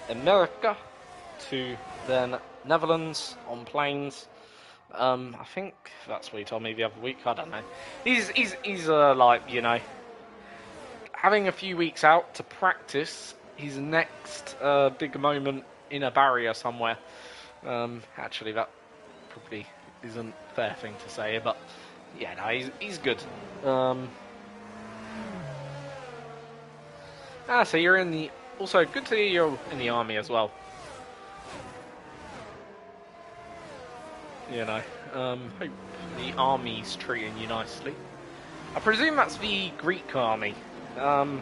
S1: America to then Netherlands on planes. I think that's what he told me the other week. I don't know. He's like, you know, having a few weeks out to practice his next big moment in a barrier somewhere. Actually, that probably isn't a fair thing to say, but yeah, no, he's good. So you're in the. Also, good to hear you're in the army as well. You know, hope the army's treating you nicely. I presume that's the Greek army. Yeah,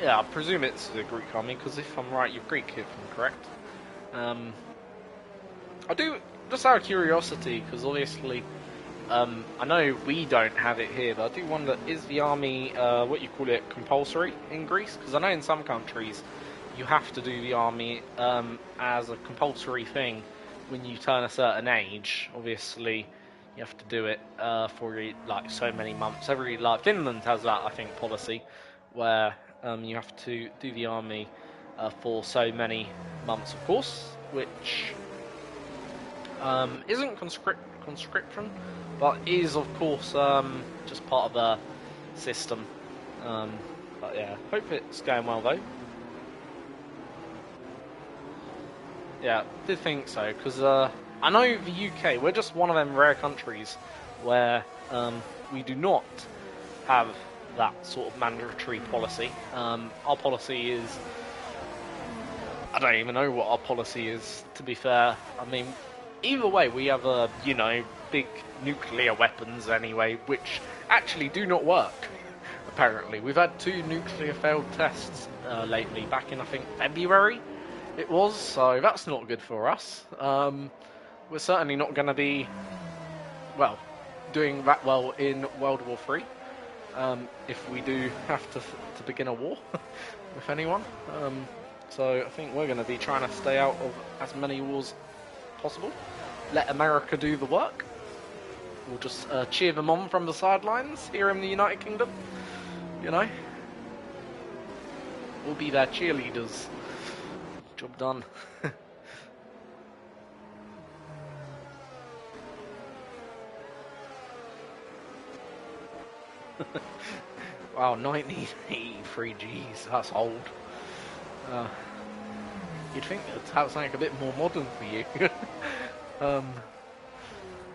S1: I presume it's the Greek army, because if I'm right, you're Greek, if I'm correct. I do, just out of curiosity, because obviously, I know we don't have it here, but I do wonder, is the army, what you call it, compulsory in Greece? Because I know in some countries, you have to do the army as a compulsory thing when you turn a certain age. Obviously, you have to do it for like so many months. Like Finland has that, I think, policy where you have to do the army for so many months, of course, which isn't conscription, but is, of course, just part of the system. But yeah, hope it's going well though. Yeah, did think so, because I know the UK, we're just one of them rare countries where we do not have that sort of mandatory policy. Our policy is, I don't even know what our policy is, to be fair. I mean, either way, we have, you know, big nuclear weapons anyway, which actually do not work, apparently. We've had 2 nuclear failed tests lately, back in, I think, February. It was, so that's not good for us. We're certainly not going to be, well, doing that well in World War III, if we do have to begin a war with anyone. So I think we're going to be trying to stay out of as many wars as possible. Let America do the work. We'll just cheer them on from the sidelines here in the United Kingdom. You know, we'll be their cheerleaders. Job done. Wow, 1983 Gs, that's old. Uh, you'd think they'd have something a bit more modern for you. um,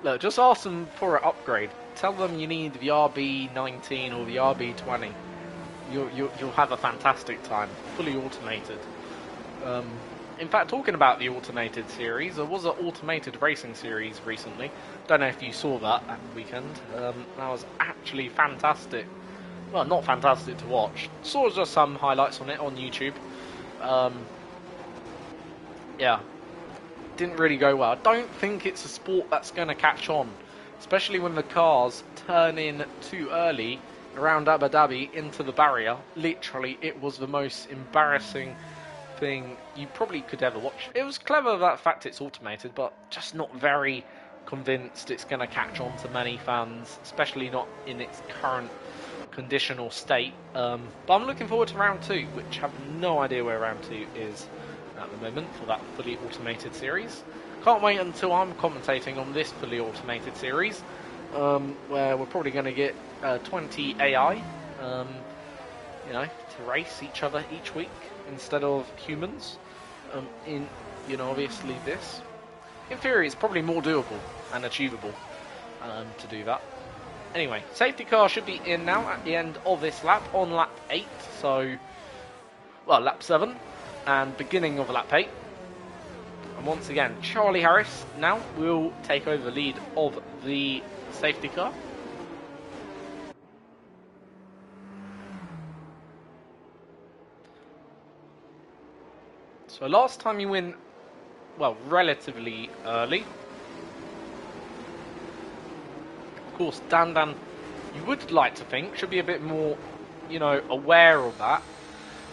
S1: Look, just ask them for an upgrade. Tell them you need the RB19 or the RB20. You'll have a fantastic time, fully automated. In fact, talking about the automated series, there was an automated racing series recently. Don't know if you saw that at the weekend. That was actually fantastic. Well, not fantastic to watch. Saw just some highlights on it on YouTube. Yeah, didn't really go well. I don't think it's a sport that's going to catch on, especially when the cars turn in too early around Abu Dhabi into the barrier. Literally, it was the most embarrassing thing you probably could ever watch. It was clever that fact it's automated, but just not very convinced it's going to catch on to many fans, especially not in its current condition or state. But I'm looking forward to round 2, which I have no idea where round 2 is at the moment for that fully automated series. Can't wait until I'm commentating on this fully automated series, where we're probably going to get 20 AI, to race each other each week instead of humans. In obviously this. In theory, it's probably more doable and achievable to do that. Anyway, safety car should be in now at the end of this lap, on lap 8, lap 7, and beginning of lap 8. And once again, Charlie Harris now will take over the lead of the safety car. So last time you win, relatively early. Of course, Dan, you would like to think, should be a bit more, aware of that.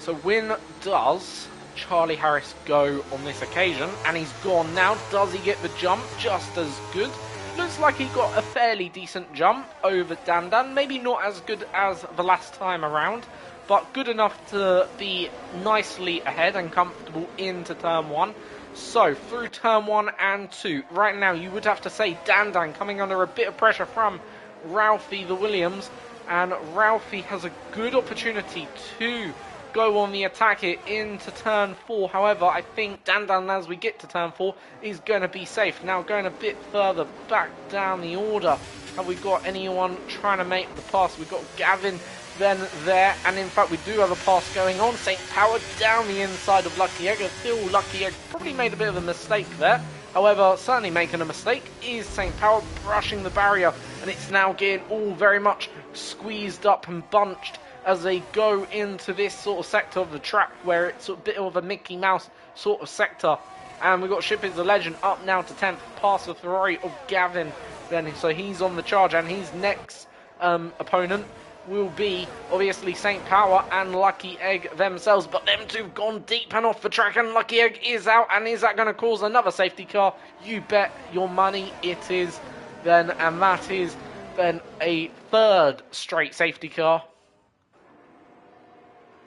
S1: So when does Charlie Harris go on this occasion? And he's gone now. Does he get the jump just as good? Looks like he got a fairly decent jump over Dan. Maybe not as good as the last time around, but good enough to be nicely ahead and comfortable into turn 1. So, through turn 1 and 2, right now you would have to say Dan coming under a bit of pressure from Ralphie the Williams, and Ralphie has a good opportunity to go on the attack here into turn 4. However, I think Dan, as we get to turn 4, is going to be safe. Now going a bit further back down the order. Have we got anyone trying to make the pass? We've got Gavin then there, and in fact we do have a pass going on. St. Power down the inside of Lucky Egg. Still Lucky Egg probably made a bit of a mistake there. However, certainly making a mistake is St. Power, brushing the barrier, and it's now getting all very much squeezed up and bunched as they go into this sort of sector of the track where it's a bit of a Mickey Mouse sort of sector. And we've got Ship is the Legend up now to 10th, past the Ferrari of Gavin then, so he's on the charge, and his next opponent will be obviously St. Power and Lucky Egg themselves, but them two have gone deep and off the track, and Lucky Egg is out. And is that going to cause another safety car? You bet your money it is then, and that is then a third straight safety car.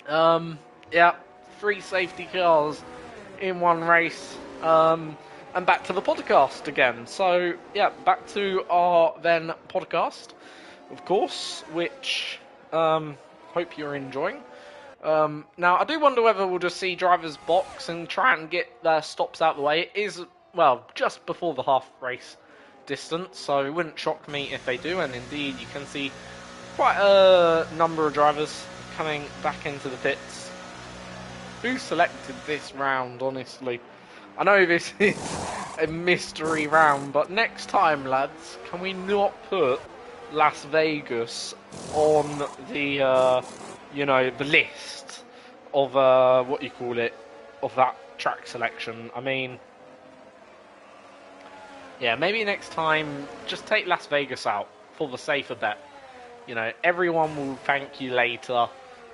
S1: Yeah, 3 safety cars in one race. And back to the podcast again. So yeah, back to our then podcast, of course, which hope you're enjoying. Now, I do wonder whether we'll just see drivers box and try and get their stops out of the way. It is, just before the half race distance, so it wouldn't shock me if they do, and indeed you can see quite a number of drivers coming back into the pits. Who selected this round, honestly? I know this is a mystery round, but next time, lads, can we not put Las Vegas on the, the list of, of that track selection? I mean, yeah, maybe next time, just take Las Vegas out for the safer bet. Everyone will thank you later,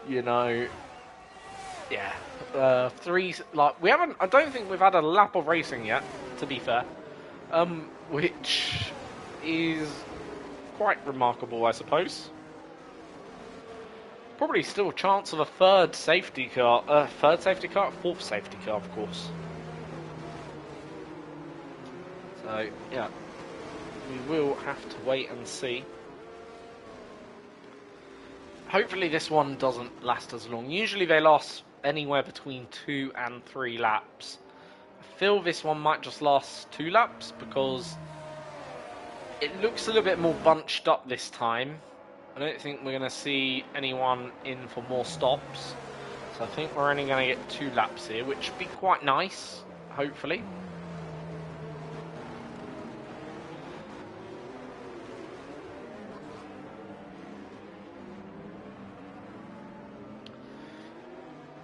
S1: yeah. I don't think we've had a lap of racing yet, to be fair, which is quite remarkable, I suppose. Probably still a chance of a fourth safety car, of course. So, yeah, we will have to wait and see. Hopefully this one doesn't last as long. Usually they last anywhere between 2 and 3 laps. I feel this one might just last 2 laps because it looks a little bit more bunched up this time. I don't think we're going to see anyone in for more stops. So I think we're only going to get 2 laps here, which would be quite nice, hopefully.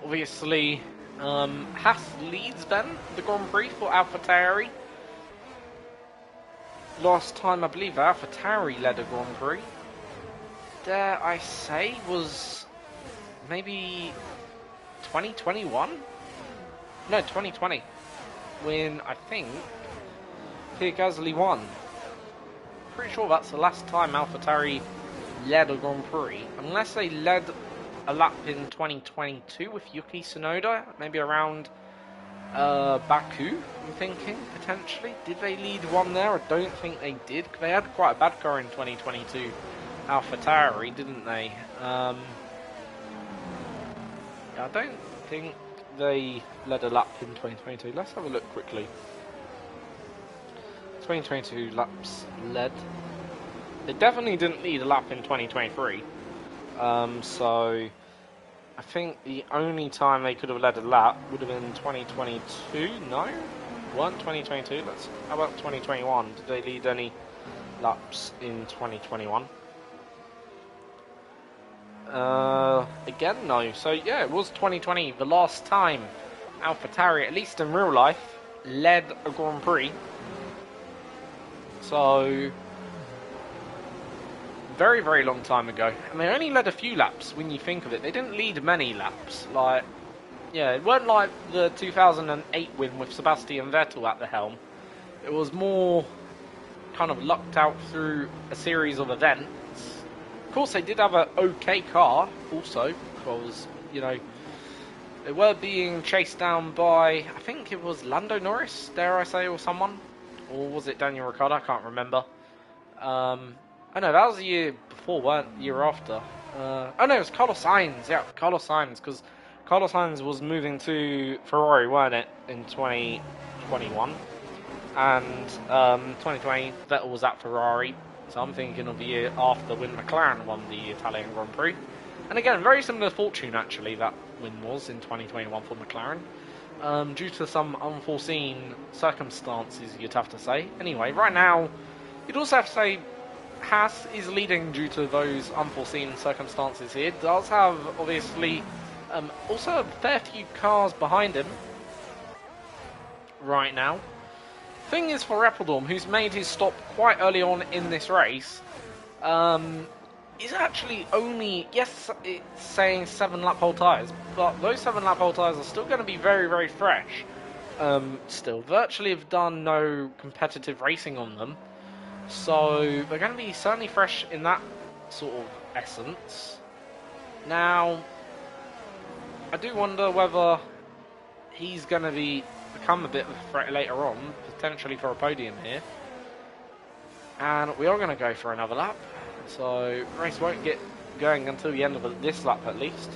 S1: Obviously, Haas leads then the Grand Prix for AlphaTauri. Last time, I believe, AlphaTauri led a Grand Prix. Dare I say, was maybe 2021? No, 2020. When I think Pierre Gasly won. Pretty sure that's the last time AlphaTauri led a Grand Prix. Unless they led a lap in 2022 with Yuki Tsunoda, maybe around Baku, I'm thinking, potentially. Did they lead one there? I don't think they did. They had quite a bad car in 2022, AlphaTauri, didn't they? I don't think they led a lap in 2022. Let's have a look quickly. 2022 laps led. They definitely didn't lead a lap in 2023. So I think the only time they could have led a lap would have been 2022. No, weren't 2022. How about 2021? Did they lead any laps in 2021? Again, no. So yeah, it was 2020, the last time AlphaTauri, at least in real life, led a Grand Prix. So very, very long time ago. And they only led a few laps when you think of it. They didn't lead many laps. Like, yeah, it weren't like the 2008 win with Sebastian Vettel at the helm. It was more kind of lucked out through a series of events. Of course, they did have an okay car also, because, you know, they were being chased down by, I think it was Lando Norris, dare I say, or someone. Or was it Daniel Ricciardo? I can't remember. Oh no, that was the year before, weren't the year after? Oh no, it was Carlos Sainz. Yeah, Carlos Sainz, because Carlos Sainz was moving to Ferrari, weren't it, in 2021? And 2020, Vettel was at Ferrari. So I'm thinking of the year after when McLaren won the Italian Grand Prix. And again, very similar fortune actually that win was in 2021 for McLaren. Due to some unforeseen circumstances, you'd have to say. Anyway, right now, you'd also have to say Haas is leading due to those unforeseen circumstances here. Does have, obviously, also a fair few cars behind him right now. Thing is for Rappledorm, who's made his stop quite early on in this race, is actually only, yes, it's saying 7 lap hole tyres, but those 7 lap hole tyres are still going to be very, very fresh. Still, virtually have done no competitive racing on them. So they're going to be certainly fresh in that sort of essence. Now, I do wonder whether he's going to become a bit of a threat later on, potentially for a podium here. And we are going to go for another lap. So race won't get going until the end of this lap at least.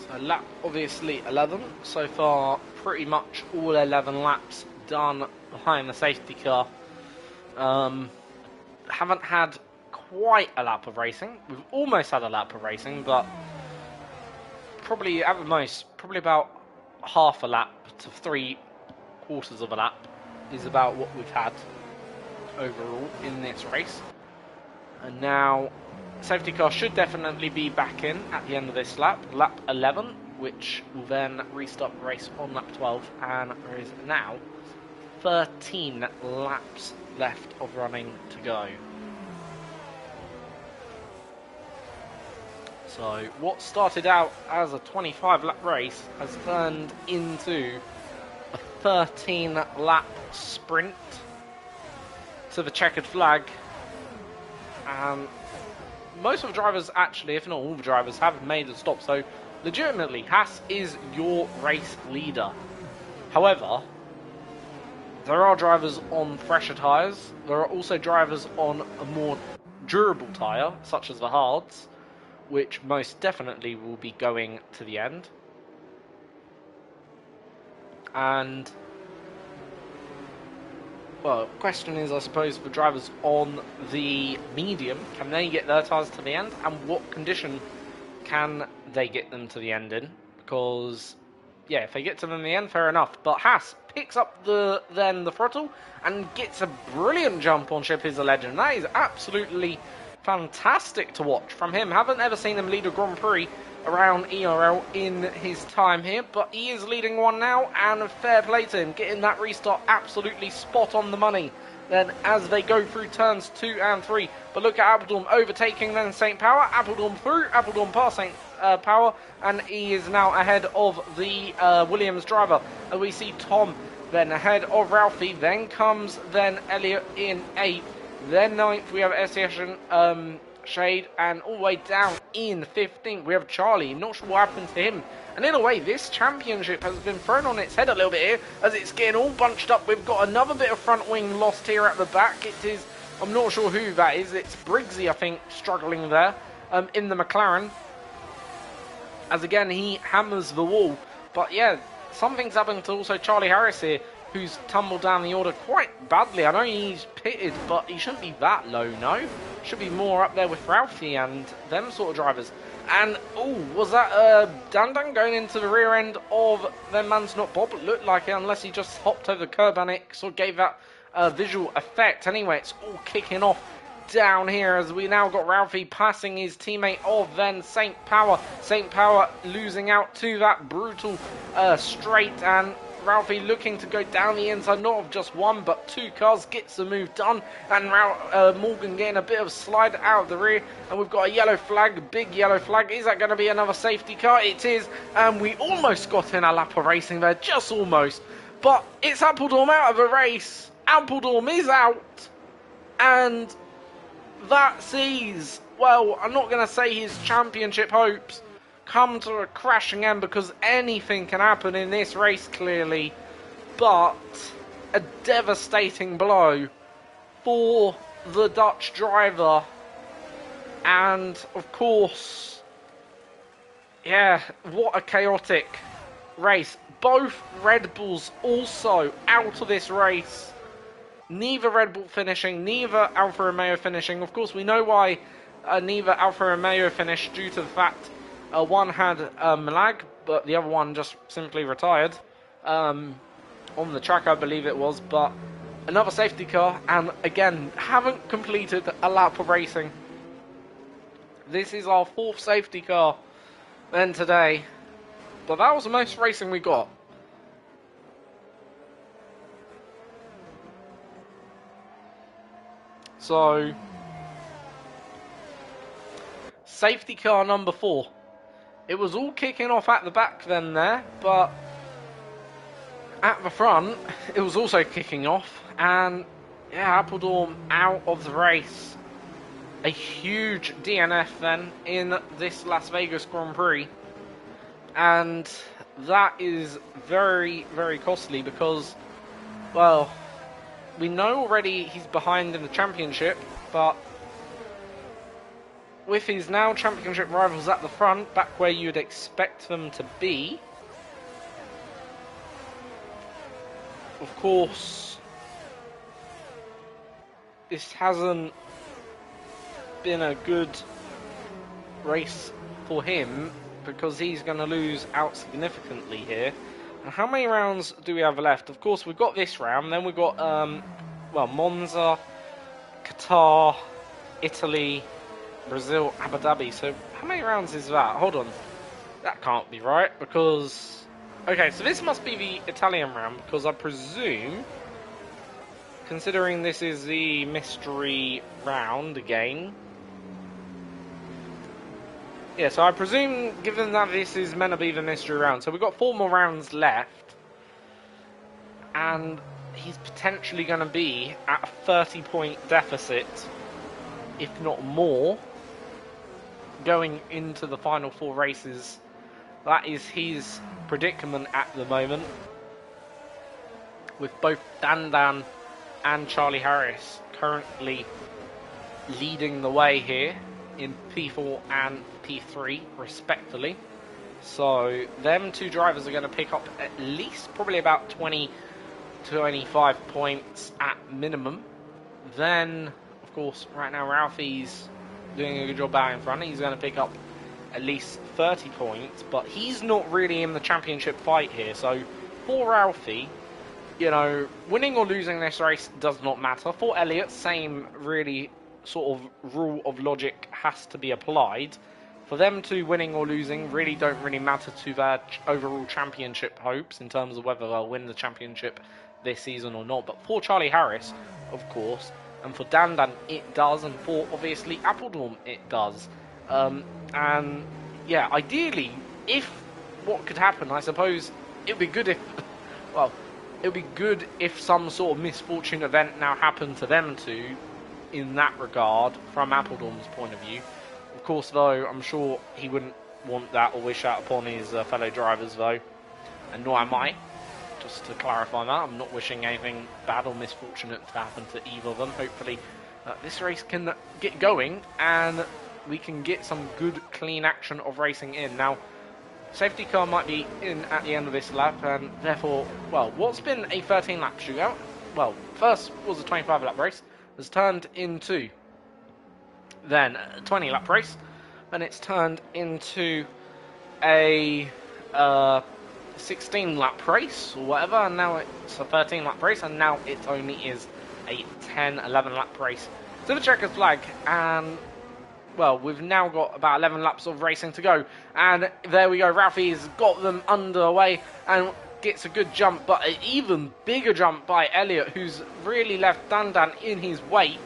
S1: So lap obviously 11. So far, pretty much all 11 laps done behind the safety car. Haven't had quite a lap of racing. We've almost had a lap of racing, but probably at the most, probably about half a lap to 3/4 of a lap is about what we've had overall in this race. And now, safety car should definitely be back in at the end of this lap, lap 11, which will then restart the race on lap 12, and there is now 13 laps left of running to go. So what started out as a 25-lap race has turned into a 13-lap sprint to the checkered flag. And most of the drivers, actually, if not all the drivers, have made a stop. So legitimately, Haas is your race leader. However, there are drivers on fresher tyres. There are also drivers on a more durable tyre, such as the hards, which most definitely will be going to the end. And, well, the question is, I suppose, for drivers on the medium, can they get their tyres to the end? And what condition can they get them to the end in? Because, yeah, if they get to them in the end, fair enough. But Haas picks up the throttle and gets a brilliant jump on Ship is a Legend. That is absolutely fantastic to watch from him. Haven't ever seen him lead a Grand Prix around ERL in his time here, but he is leading one now, and fair play to him, getting that restart absolutely spot on the money. Then as they go through turns 2 and 3, but look at Appledorn overtaking then St. Power. Appledorn through, Appledorn past St. Power, and he is now ahead of the Williams driver. And we see Tom then ahead of Ralphie, then comes then Elliot in 8th. Then 9th, we have SES Shade, and all the way down in 15th, we have Charlie. Not sure what happened to him. And in a way, this championship has been thrown on its head a little bit here, as it's getting all bunched up. We've got another bit of front wing lost here at the back. It is, I'm not sure who that is. It's Briggsy, I think, struggling there in the McLaren. As again, he hammers the wall. But yeah, something's happened to also Charlie Harris here, who's tumbled down the order quite badly. I know he's pitted, but he shouldn't be that low, no? Should be more up there with Ralphie and them sort of drivers. And, oh, was that Dandan going into the rear end of them man's not Bob? It looked like it, unless he just hopped over the curb and it sort of gave that visual effect. Anyway, it's all kicking off down here as we now got Ralphie passing his teammate of then St. Power. St. Power losing out to that brutal straight, and Ralphie looking to go down the inside, not of just one, but two cars, gets the move done, and Morgan getting a bit of slide out of the rear, and we've got a yellow flag, big yellow flag. Is that going to be another safety car? It is, and we almost got in a lap of racing there, just almost, but it's Appledorn out of a race. Appledorn is out, and that sees, well, I'm not going to say his championship hopes come to a crashing end, because anything can happen in this race clearly, but a devastating blow for the Dutch driver. And of course, yeah, what a chaotic race. Both Red Bulls also out of this race. Neither Red Bull finishing, neither Alfa Romeo finishing. Of course, we know why neither Alfa Romeo finished, due to the fact one had lag, but the other one just simply retired on the track, I believe it was. But another safety car, and again, haven't completed a lap of racing. This is our 4th safety car then today, but that was the most racing we got. So, safety car number 4. It was all kicking off at the back then there, but at the front, it was also kicking off. And yeah, Appledorn out of the race. A huge DNF then in this Las Vegas Grand Prix. And that is very, very costly because, well, we know already he's behind in the championship, but with his now championship rivals at the front, back where you'd expect them to be, of course, this hasn't been a good race for him, because he's going to lose out significantly here. And how many rounds do we have left? Of course, we've got this round, then we've got, well, Monza, Qatar, Italy, Brazil, Abu Dhabi. So how many rounds is that? Hold on. That can't be right because... Okay, so this must be the Italian round because I presume, considering this is the mystery round again... Yeah, so I presume, given that this is meant to be the mystery round, so we've got 4 more rounds left, and he's potentially going to be at a 30-point deficit, if not more, going into the final 4 races. That is his predicament at the moment, with both Dan Dan and Charlie Harris currently leading the way here in P4 and P3 respectively. So them 2 drivers are going to pick up at least probably about 20-25 points at minimum. Then of course right now Ralphie's doing a good job out in front. He's going to pick up at least 30 points, but he's not really in the championship fight here. So for Ralphie, you know, winning or losing this race does not matter. For Elliott, same really sort of rule of logic has to be applied. For them two, winning or losing really don't really matter to their overall championship hopes in terms of whether they'll win the championship this season or not. But for Charlie Harris, of course, and for Dan Dan, it does, and for obviously Appledorn, it does. And yeah, ideally, if what could happen, I suppose it would be good if, well, it would be good if some sort of misfortune event now happened to them two in that regard, from Appledorn's point of view. Of course, though, I'm sure he wouldn't want that or wish that upon his fellow drivers, though. And nor am I. Just to clarify that, I'm not wishing anything bad or misfortunate to happen to either of them. Hopefully, this race can get going and we can get some good, clean action of racing in. Now, safety car might be in at the end of this lap, and therefore, well, what's been a 13-lap shootout, well, first was a 25-lap race, has turned into then a 20-lap race, and it's turned into a 16-lap race or whatever, and now it's a 13-lap race, and now it only is a 11-lap race to the checkered flag. And well, we've now got about 11 laps of racing to go, and there we go. Ralphie's got them underway and gets a good jump, but an even bigger jump by Elliott, who's really left Dan Dan in his wake.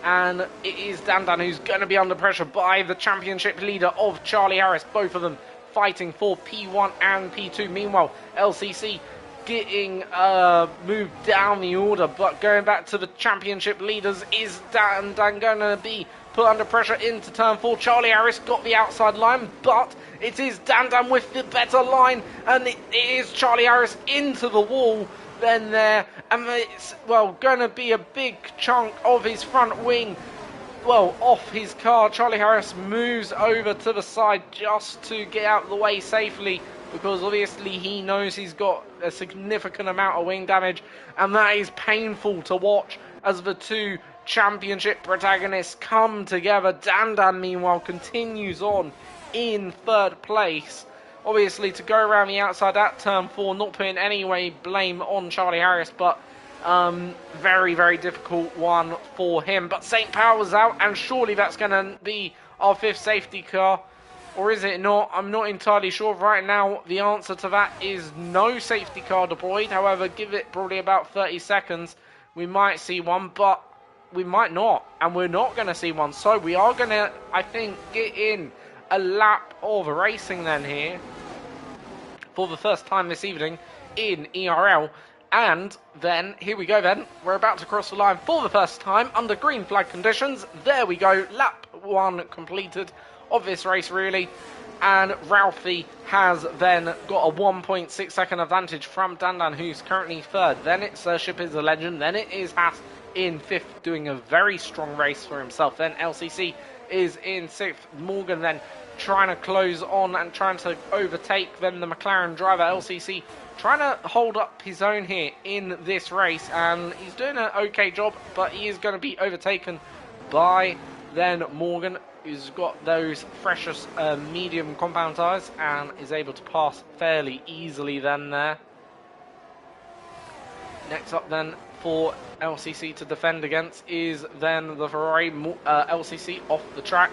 S1: And it is Dan Dan who's going to be under pressure by the championship leader of Charlie Harris, both of them fighting for P1 and P2. Meanwhile, LCC getting moved down the order, but going back to the championship leaders, is Dan Dan going to be put under pressure into turn 4. Charlie Harris got the outside line, but it is Dan Dan with the better line, and it is Charlie Harris into the wall then there, and it's, well, going to be a big chunk of his front wing, well, off his car. Charlie Harris moves over to the side just to get out of the way safely, because obviously he knows he's got a significant amount of wing damage, and that is painful to watch as the two championship protagonists come together. Dan Dan, meanwhile, continues on in 3rd place. Obviously, to go around the outside at turn 4, not putting any way blame on Charlie Harris, but very, very difficult one for him. But St. Power's out, and surely that's going to be our 5th safety car. Or is it not? I'm not entirely sure. Right now, the answer to that is no safety car deployed. However, give it probably about 30 seconds. We might see one, but we might not. And we're not going to see one. So we are going to, I think, get in a lap of racing then here for the first time this evening in ERL. And then, here we go then, we're about to cross the line for the first time under green flag conditions. There we go, lap 1 completed of this race really. And Ralphie has then got a 1.6 second advantage from Dan Dan, who's currently 3rd. Then it's Ship is a Legend, then it is Haas in 5th, doing a very strong race for himself. Then LCC is in 6th. Morgan then trying to close on and trying to overtake then the McLaren driver. LCC trying to hold up his own here in this race, and he's doing an okay job, but he is going to be overtaken by then Morgan, who's got those freshest medium compound tyres and is able to pass fairly easily then there. Next up then for LCC to defend against is then the Ferrari LCC off the track.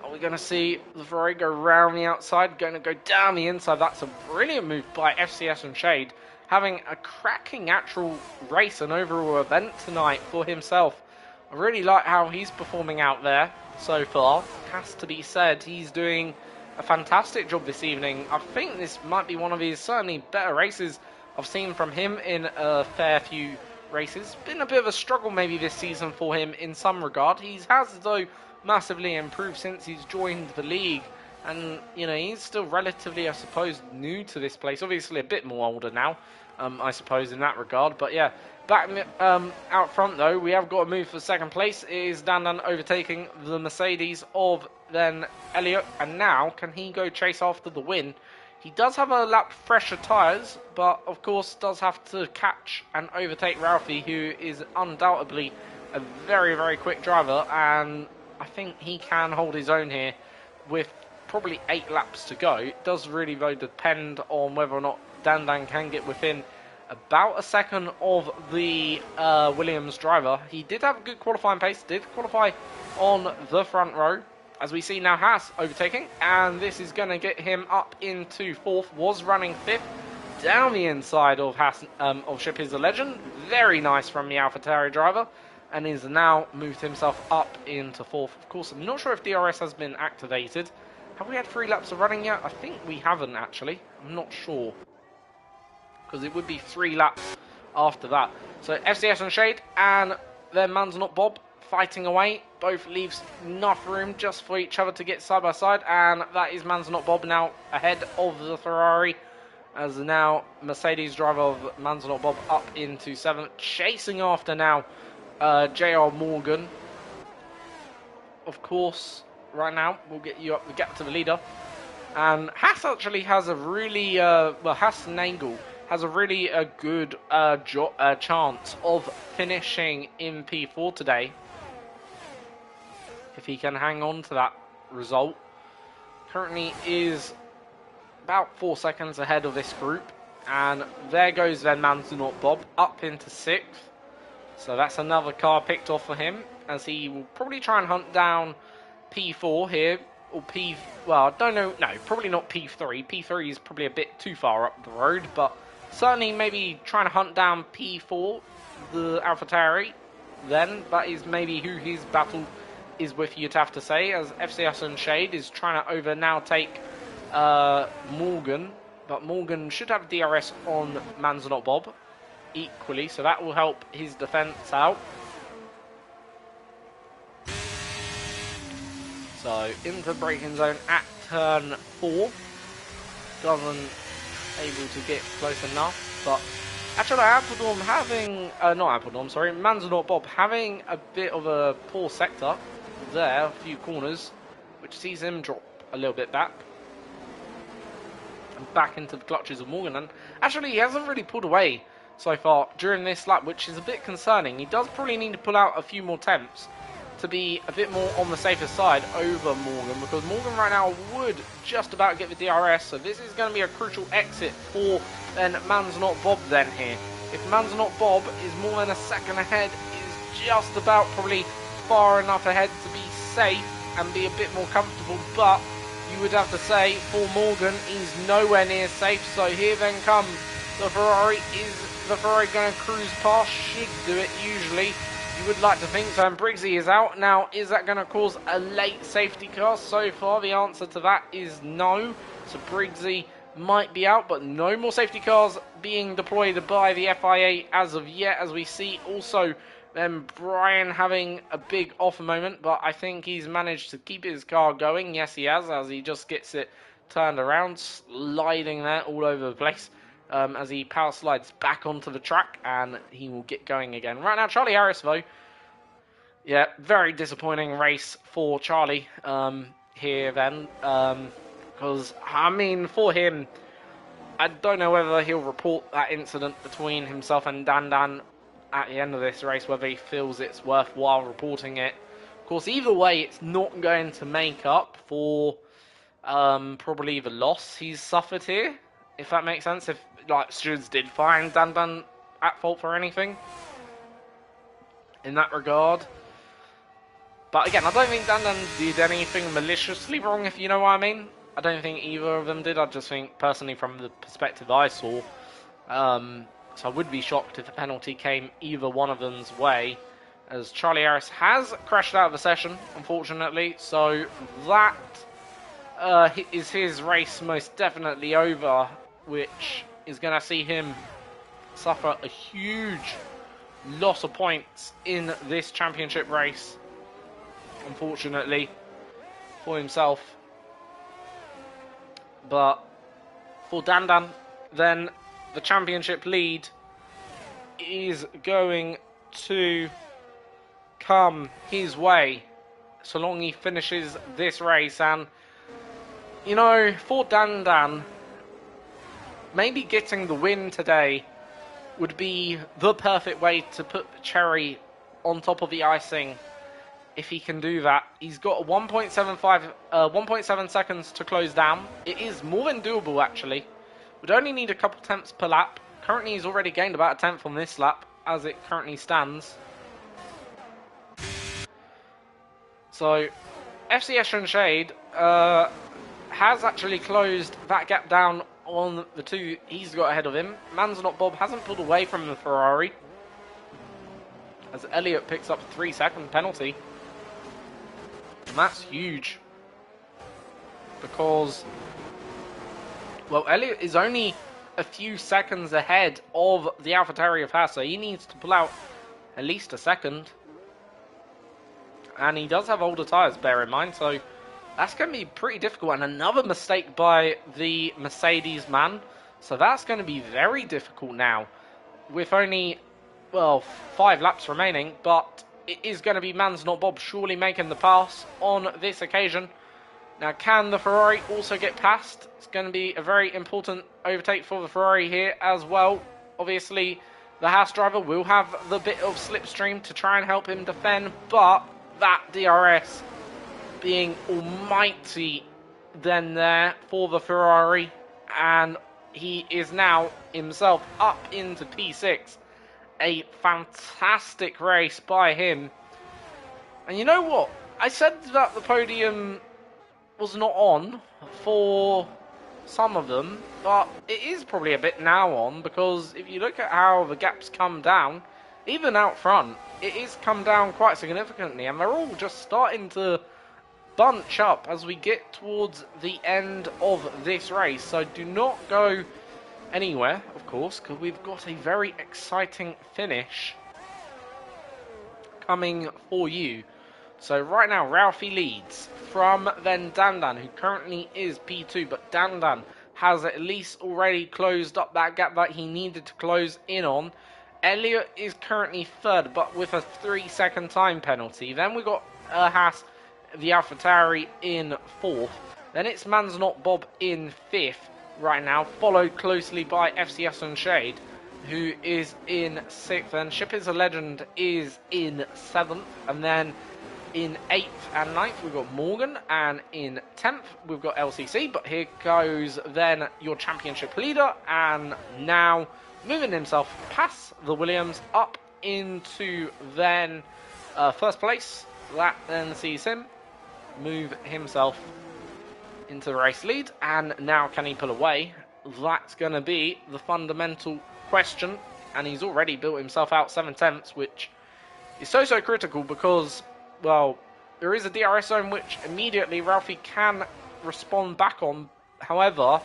S1: Are we going to see the Ferrari go round the outside, going to go down the inside? That's a brilliant move by FCS and Shade, having a cracking actual race and overall event tonight for himself. I really like how he's performing out there so far. Has to be said, he's doing a fantastic job this evening. I think this might be one of his certainly better races I've seen from him in a fair few races. Been a bit of a struggle maybe this season for him in some regard. He has, though, massively improved since he's joined the league, and you know, he's still relatively, I suppose, new to this place. Obviously a bit more older now, I suppose, in that regard. But yeah, back out front though, we have got a move for second place. It is Dan overtaking the Mercedes of then Elliott, and now can he go chase after the win? He does have a lap fresher tyres, but of course does have to catch and overtake Ralphie, who is undoubtedly a very, very quick driver, and I think he can hold his own here with probably 8 laps to go. It does really, though, depend on whether or not Dan can get within about a second of the Williams driver. He did have a good qualifying pace, did qualify on the front row. As we see now, Haas overtaking, and this is going to get him up into 4th, was running 5th, down the inside of Haas, of Ship is a Legend. Very nice from the AlphaTauri driver, and is now moved himself up into 4th. Of course, I'm not sure if DRS has been activated. Have we had 3 laps of running yet? I think we haven't, actually. I'm not sure, because it would be 3 laps after that. So FCS and Shade, and then Man's Not Bob fighting away. Both leaves enough room just for each other to get side by side, and that is Man's Not Bob now ahead of the Ferrari, as now Mercedes driver of Man's Not Bob up into 7th, chasing after now JR Morgan. Of course, right now we'll get you up the gap to the leader, and Haas actually has a really Haas Nagel has a really good chance of finishing in P4 today if he can hang on to that result. Currently is about 4 seconds ahead of this group, and there goes then Man's Not Bob up into 6th. So that's another car picked off for him, as he will probably try and hunt down P4 here, or well, I don't know, no, probably not P3. P3 is probably a bit too far up the road, but certainly maybe trying to hunt down P4, the AlphaTauri, then. That is maybe who his battle is with, you'd have to say, as FCS and Shade is trying to take Morgan, but Morgan should have DRS on Man's Not Bob equally, so that will help his defence out. So into braking zone at turn 4, doesn't able to get close enough, but actually Appledorm having not Appledorm, sorry, Man's Not Bob having a bit of a poor sector there, a few corners, which sees him drop a little bit back and back into the clutches of Morgan. And actually he hasn't really pulled away so far during this lap, which is a bit concerning. He does probably need to pull out a few more attempts to be a bit more on the safer side over Morgan, because Morgan right now would just about get the DRS, so this is going to be a crucial exit for then Man's Not Bob then here. If Man's Not Bob is more than a second ahead, is just about probably far enough ahead to be safe and be a bit more comfortable, but you would have to say for Morgan he's nowhere near safe. So here then comes the Ferrari. Is the Ferrari going to cruise past? Should do it usually. You would like to think so, and Briggsy is out. Now, is that going to cause a late safety car? So far, the answer to that is no. So Briggsy might be out, but no more safety cars being deployed by the FIA as of yet, as we see. Also, then Brian having a big off moment, but I think he's managed to keep his car going. Yes, he has, as he just gets it turned around, sliding there all over the place. As he power slides back onto the track, and he will get going again. Right now, Charlie Harris, though. Yeah, very disappointing race for Charlie here then. Because, I mean, for him, I don't know whether he'll report that incident between himself and Dan at the end of this race, whether he feels it's worthwhile reporting it. Of course, either way, it's not going to make up for probably the loss he's suffered here, if that makes sense. If like stewards did find Dan at fault for anything in that regard. But again, I don't think Dandan did anything maliciously wrong, if you know what I mean. I don't think either of them did. I just think, personally, from the perspective I saw, so I would be shocked if the penalty came either one of them's way, as Charlie Harris has crashed out of the session, unfortunately. So that is his race most definitely over, which is going to see him suffer a huge loss of points in this championship race, unfortunately, for himself. But for Dandan, then the championship lead is going to come his way so long he finishes this race. And, you know, for Dandan, maybe getting the win today would be the perfect way to put the cherry on top of the icing. If he can do that, he's got 1.7 seconds to close down. It is more than doable, actually. Would only need a couple tenths per lap. Currently, he's already gained about a tenth on this lap, as it currently stands. So, FCS and Shade has actually closed that gap down on the two he's got ahead of him. Man's Not Bob hasn't pulled away from the Ferrari, as Elliott picks up a 3-second penalty. And that's huge, because, well, Elliott is only a few seconds ahead of the AlphaTauri of Haas, so he needs to pull out at least a second. And he does have older tyres, bear in mind, so that's going to be pretty difficult. And another mistake by the Mercedes man, so that's going to be very difficult now, with only, well, 5 laps remaining. But it is going to be Man's Not Bob surely making the pass on this occasion. Now, can the Ferrari also get past? It's going to be a very important overtake for the Ferrari here as well. Obviously, the Haas driver will have the bit of slipstream to try and help him defend, but that DRS being almighty then there for the Ferrari, and he is now himself up into P6. A fantastic race by him. And you know what? I said that the podium was not on for some of them, but it is probably a bit now on, because if you look at how the gaps come down, even out front, it is come down quite significantly, and they're all just starting to bunch up as we get towards the end of this race. So do not go anywhere, of course, because we've got a very exciting finish coming for you. So right now, Ralphie leads from then Dandan, who currently is P2, but Dandan has at least already closed up that gap that he needed to close in on. Elliott is currently third, but with a 3-second time penalty. Then we've got Haas, the AlphaTauri, in fourth. Then it's Man's Not Bob in fifth right now, followed closely by FCS and Shade, who is in sixth. And Ship is a Legend is in seventh. And then in 8th and 9th, we've got Morgan, and in 10th, we've got LCC. But here goes then your championship leader, and now moving himself past the Williams up into then first place. That then sees him move himself into the race lead, and now can he pull away? That's going to be the fundamental question, and he's already built himself out 7 tenths, which is so critical, because, well, there is a DRS zone which immediately Ralphie can respond back on. However,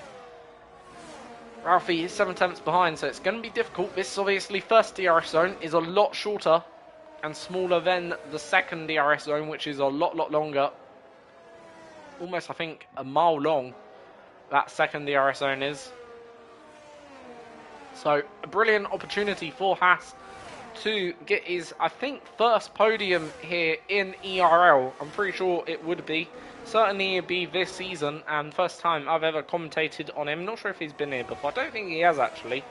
S1: Ralphie is 7 tenths behind, so it's going to be difficult. This, obviously, first DRS zone is a lot shorter and smaller than the second DRS zone, which is a lot longer. Almost, I think, a mile long, that second DRS zone is. So, a brilliant opportunity for Haas to get his, I think, first podium here in ERL. I'm pretty sure it would be. Certainly it'd be this season, and first time I've ever commentated on him. Not sure if he's been here before. I don't think he has, actually.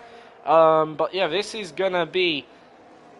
S1: But yeah, this is going to be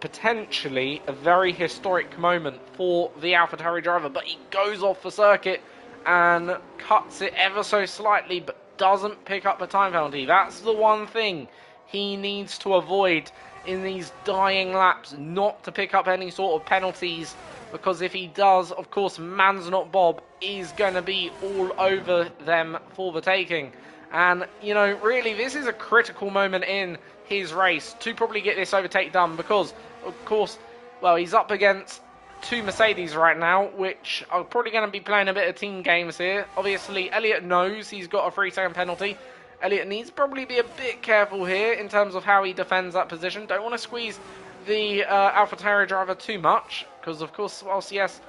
S1: potentially a very historic moment for the AlphaTauri driver. But he goes off the circuit and cuts it ever so slightly, but doesn't pick up the time penalty. That's the one thing he needs to avoid in these dying laps not to pick up any sort of penalties, because if he does, of course, Man's Not Bob is going to be all over them for the taking. And, you know, really, this is a critical moment in his race to probably get this overtake done, because, of course, well, he's up against two Mercedes right now, which are probably going to be playing a bit of team games here. Obviously, Elliott knows he's got a 3-second penalty. Elliott needs to probably be a bit careful here in terms of how he defends that position. Don't want to squeeze the AlphaTauri driver too much, because, of course, whilst yes,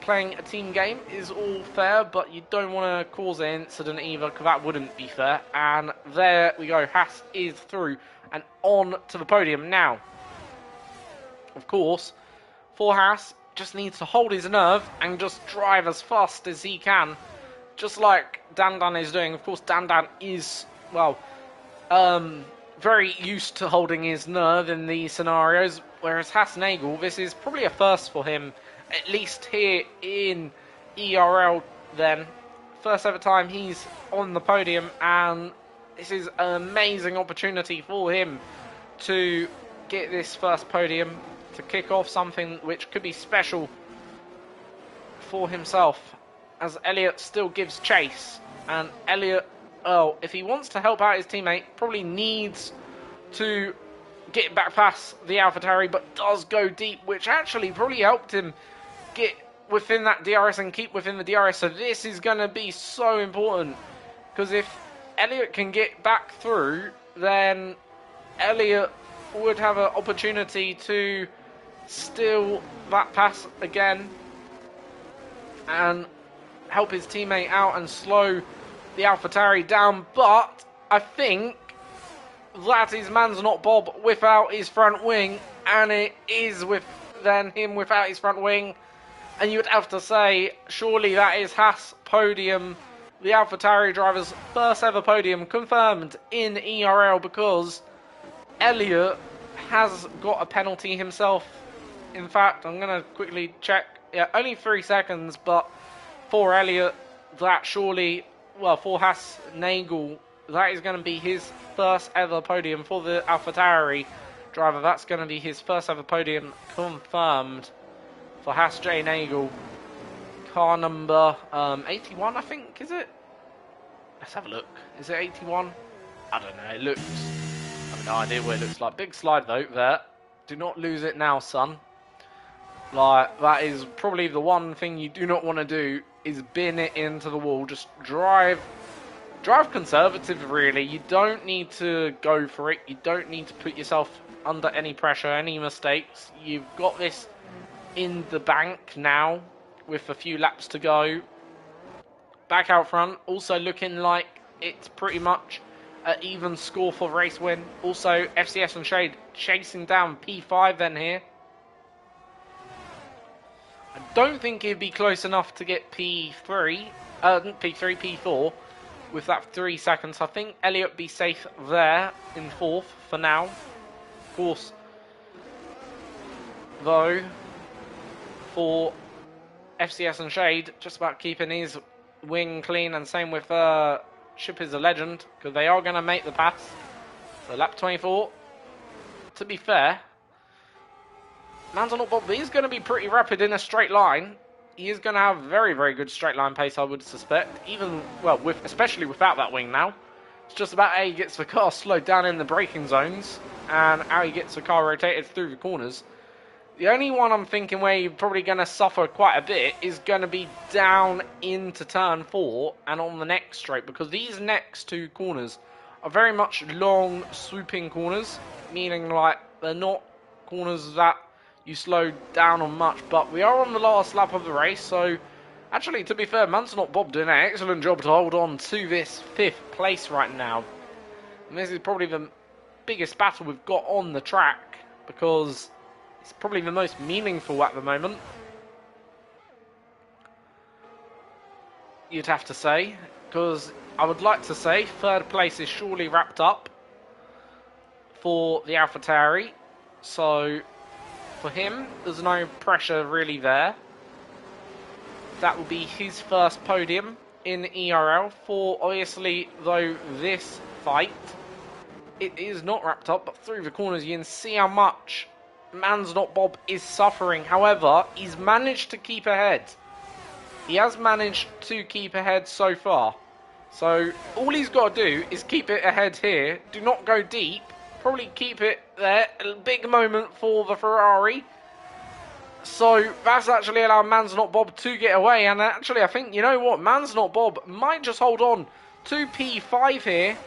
S1: playing a team game is all fair, but you don't want to cause an incident either, because that wouldn't be fair. And there we go. Haas is through and on to the podium now. Of course, for Haas, just needs to hold his nerve and just drive as fast as he can, just like Dandan is doing. Of course, Dandan is, well, very used to holding his nerve in these scenarios, whereas Haas-Nagel, this is probably a first for him, at least here in ERL then. First ever time he's on the podium, and this is an amazing opportunity for him to get this first podium, to kick off something which could be special for himself, as Elliott still gives chase. And Elliott, oh, if he wants to help out his teammate, probably needs to get back past the AlphaTauri, but does go deep, which actually probably helped him get within that DRS and keep within the DRS. So this is going to be so important, because if Elliott can get back through, then Elliott would have an opportunity to steal that pass again and help his teammate out and slow the AlphaTauri down. But I think that is Man's Not Bob without his front wing, and it is with then him without his front wing. And you would have to say, surely that is Haas podium, the AlphaTauri driver's first ever podium confirmed in ERL, because Elliott has got a penalty himself. In fact, I'm going to quickly check. Yeah, only 3 seconds, but for Elliott, that surely, well, for Haas-Nagel, that is going to be his first ever podium for the AlphaTauri driver. That's going to be his first ever podium confirmed for Haas J. Nagel. Car number 81, I think, is it? Let's have a look. Is it 81? I don't know. It looks... I have no idea what it looks like. Big slide, though, there. Do not lose it now, son. Like, that is probably the one thing you do not want to do, is bin it into the wall. Just drive conservative, really. You don't need to go for it. You don't need to put yourself under any pressure, any mistakes. You've got this in the bank now, with a few laps to go. Back out front, also looking like it's pretty much an even score for race win. Also, FCS and Shade chasing down P5 then here. I don't think he'd be close enough to get P4 with that 3 seconds. I think Elliott be safe there in fourth for now. Of course, though, for FCS and Shade, just about keeping his wing clean, and same with Ship is a Legend, because they are going to make the pass. So lap 24. To be fair, Man's Not Bob is going to be pretty rapid in a straight line. He is going to have very, very good straight line pace, I would suspect. Even, well, especially without that wing now. It's just about how he gets the car slowed down in the braking zones, and how he gets the car rotated through the corners. The only one I'm thinking where you're probably going to suffer quite a bit is going to be down into turn 4 and on the next straight, because these next two corners are very much long, swooping corners, meaning like they're not corners that you slow down on much. But we are on the last lap of the race, so actually, to be fair, Man's Not Bob doing an excellent job to hold on to this 5th place right now. And this is probably the biggest battle we've got on the track, because it's probably the most meaningful at the moment, you'd have to say, because I would like to say 3rd place is surely wrapped up for the AlphaTauri. So for him, there's no pressure really there. That will be his first podium in ERL. For obviously, though, this fight it is not wrapped up, but through the corners you can see how much Man's Not Bob is suffering. However, he's managed to keep ahead. He has managed to keep ahead so far. So all he's got to do is keep it ahead here. Do not go deep. Probably keep it there. A big moment for the Ferrari. So that's actually allowed Man's Not Bob to get away. And actually, I think, you know what? Man's Not Bob might just hold on to P5 here.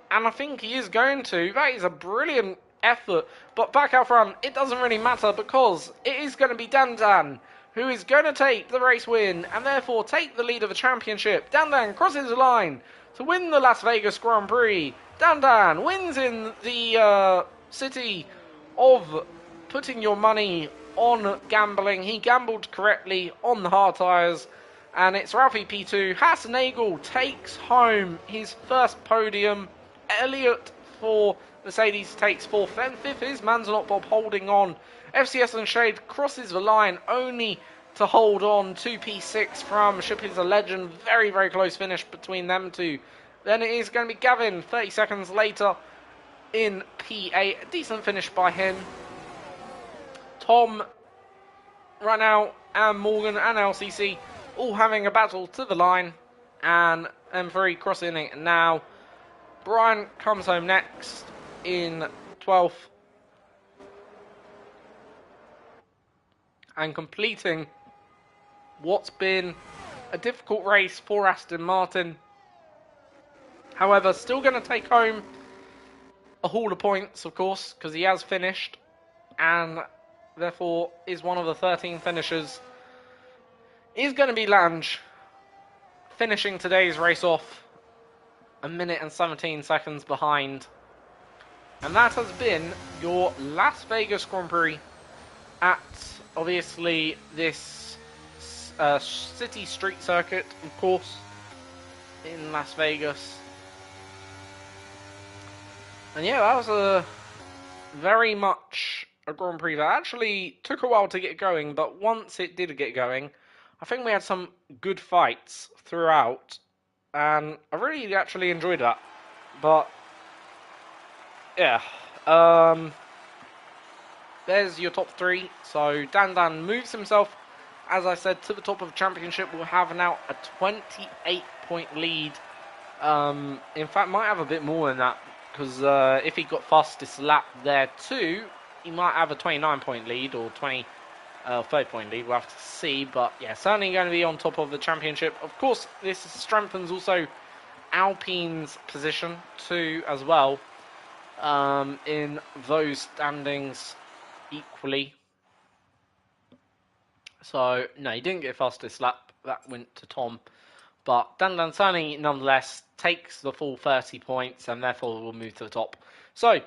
S1: And I think he is going to. That is a brilliant effort. But back out front, it doesn't really matter because it is going to be Dan Dan who is going to take the race win and therefore take the lead of the championship. Dan Dan crosses the line to win the Las Vegas Grand Prix. Dan Dan wins in the city of putting your money on gambling. He gambled correctly on the hard tyres. And it's Ralphie P2. Hassenagel takes home his first podium. Elliott for Mercedes takes fourth. Then fifth is Man's Not Bob holding on. FCS and Shade crosses the line only to hold on to P6 from Ship is a Legend. Very, very close finish between them two. Then it is going to be Gavin 30 seconds later in P8. A decent finish by him. Tom, right now, and Morgan and LCC all having a battle to the line. And M3 crossing it now. Brian comes home next in 12th. And completing what's been a difficult race for Aston Martin. However, still going to take home a haul of points, of course, because he has finished. And therefore is one of the 13 finishers. Is going to be Lange finishing today's race off a minute and 17 seconds behind. And that has been your Las Vegas Grand Prix at, obviously, this city street circuit, of course, in Las Vegas. And yeah, that was a very much a Grand Prix that actually took a while to get going, but once it did get going, I think we had some good fights throughout, and I really actually enjoyed that. But yeah, there's your top three. So Dan Dan moves himself, as I said, to the top of the championship. We'll have now a 28-point lead. In fact, might have a bit more than that, because if he got fastest lap there too, he might have a 29-point lead or 30-point lead. We'll have to see. But yeah, certainly going to be on top of the championship. Of course, this strengthens also Alpine's position too as well in those standings equally. So no, he didn't get fastest lap. That went to Tom. But Dan Dan certainly nonetheless takes the full 30 points and therefore will move to the top. So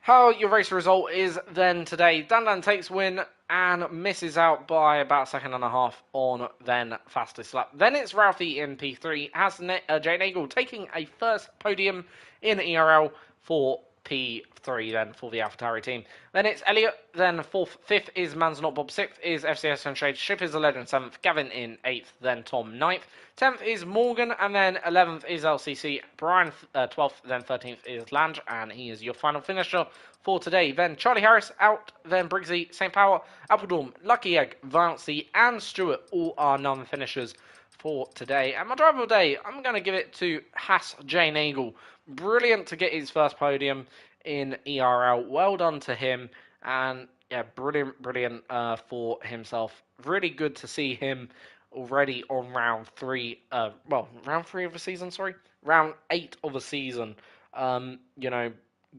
S1: how your race result is then today. Dan Dan takes win and misses out by about a second and a half on then fastest lap. Then it's Ralphie in P3. Has Jay Nagel taking a first podium in ERL for P3 then for the AlphaTauri team. Then it's Elliott, then fourth, fifth is Man's Not Bob, sixth is FCS and Shade, Ship is a Legend, seventh, Gavin in eighth, then Tom ninth, 10th is Morgan, and then 11th is LCC, Brian 12th, then 13th is Lange, and he is your final finisher for today. Then Charlie Harris out, then Briggsy, St. Power, Appledorm, Lucky Egg, Valancy, and Stewart all are non-finishers for today. And my driver of the day, I'm going to give it to Haas J. Nagel. Brilliant to get his first podium in ERL. Well done to him. And yeah, brilliant for himself. Really good to see him already on round 3. Round 3 of the season, sorry. Round 8 of the season.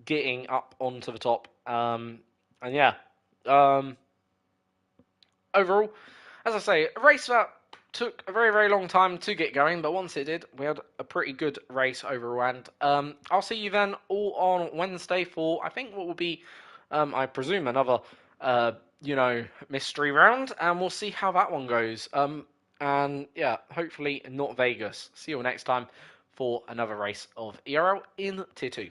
S1: Getting up onto the top. And yeah. Overall, as I say, a race that took a very, very long time to get going, but once it did, we had a pretty good race overall. And I'll see you then all on Wednesday for, I think, what will be, I presume, another, mystery round, and we'll see how that one goes. And yeah, hopefully not Vegas. See you all next time for another race of ERL in Tier 2.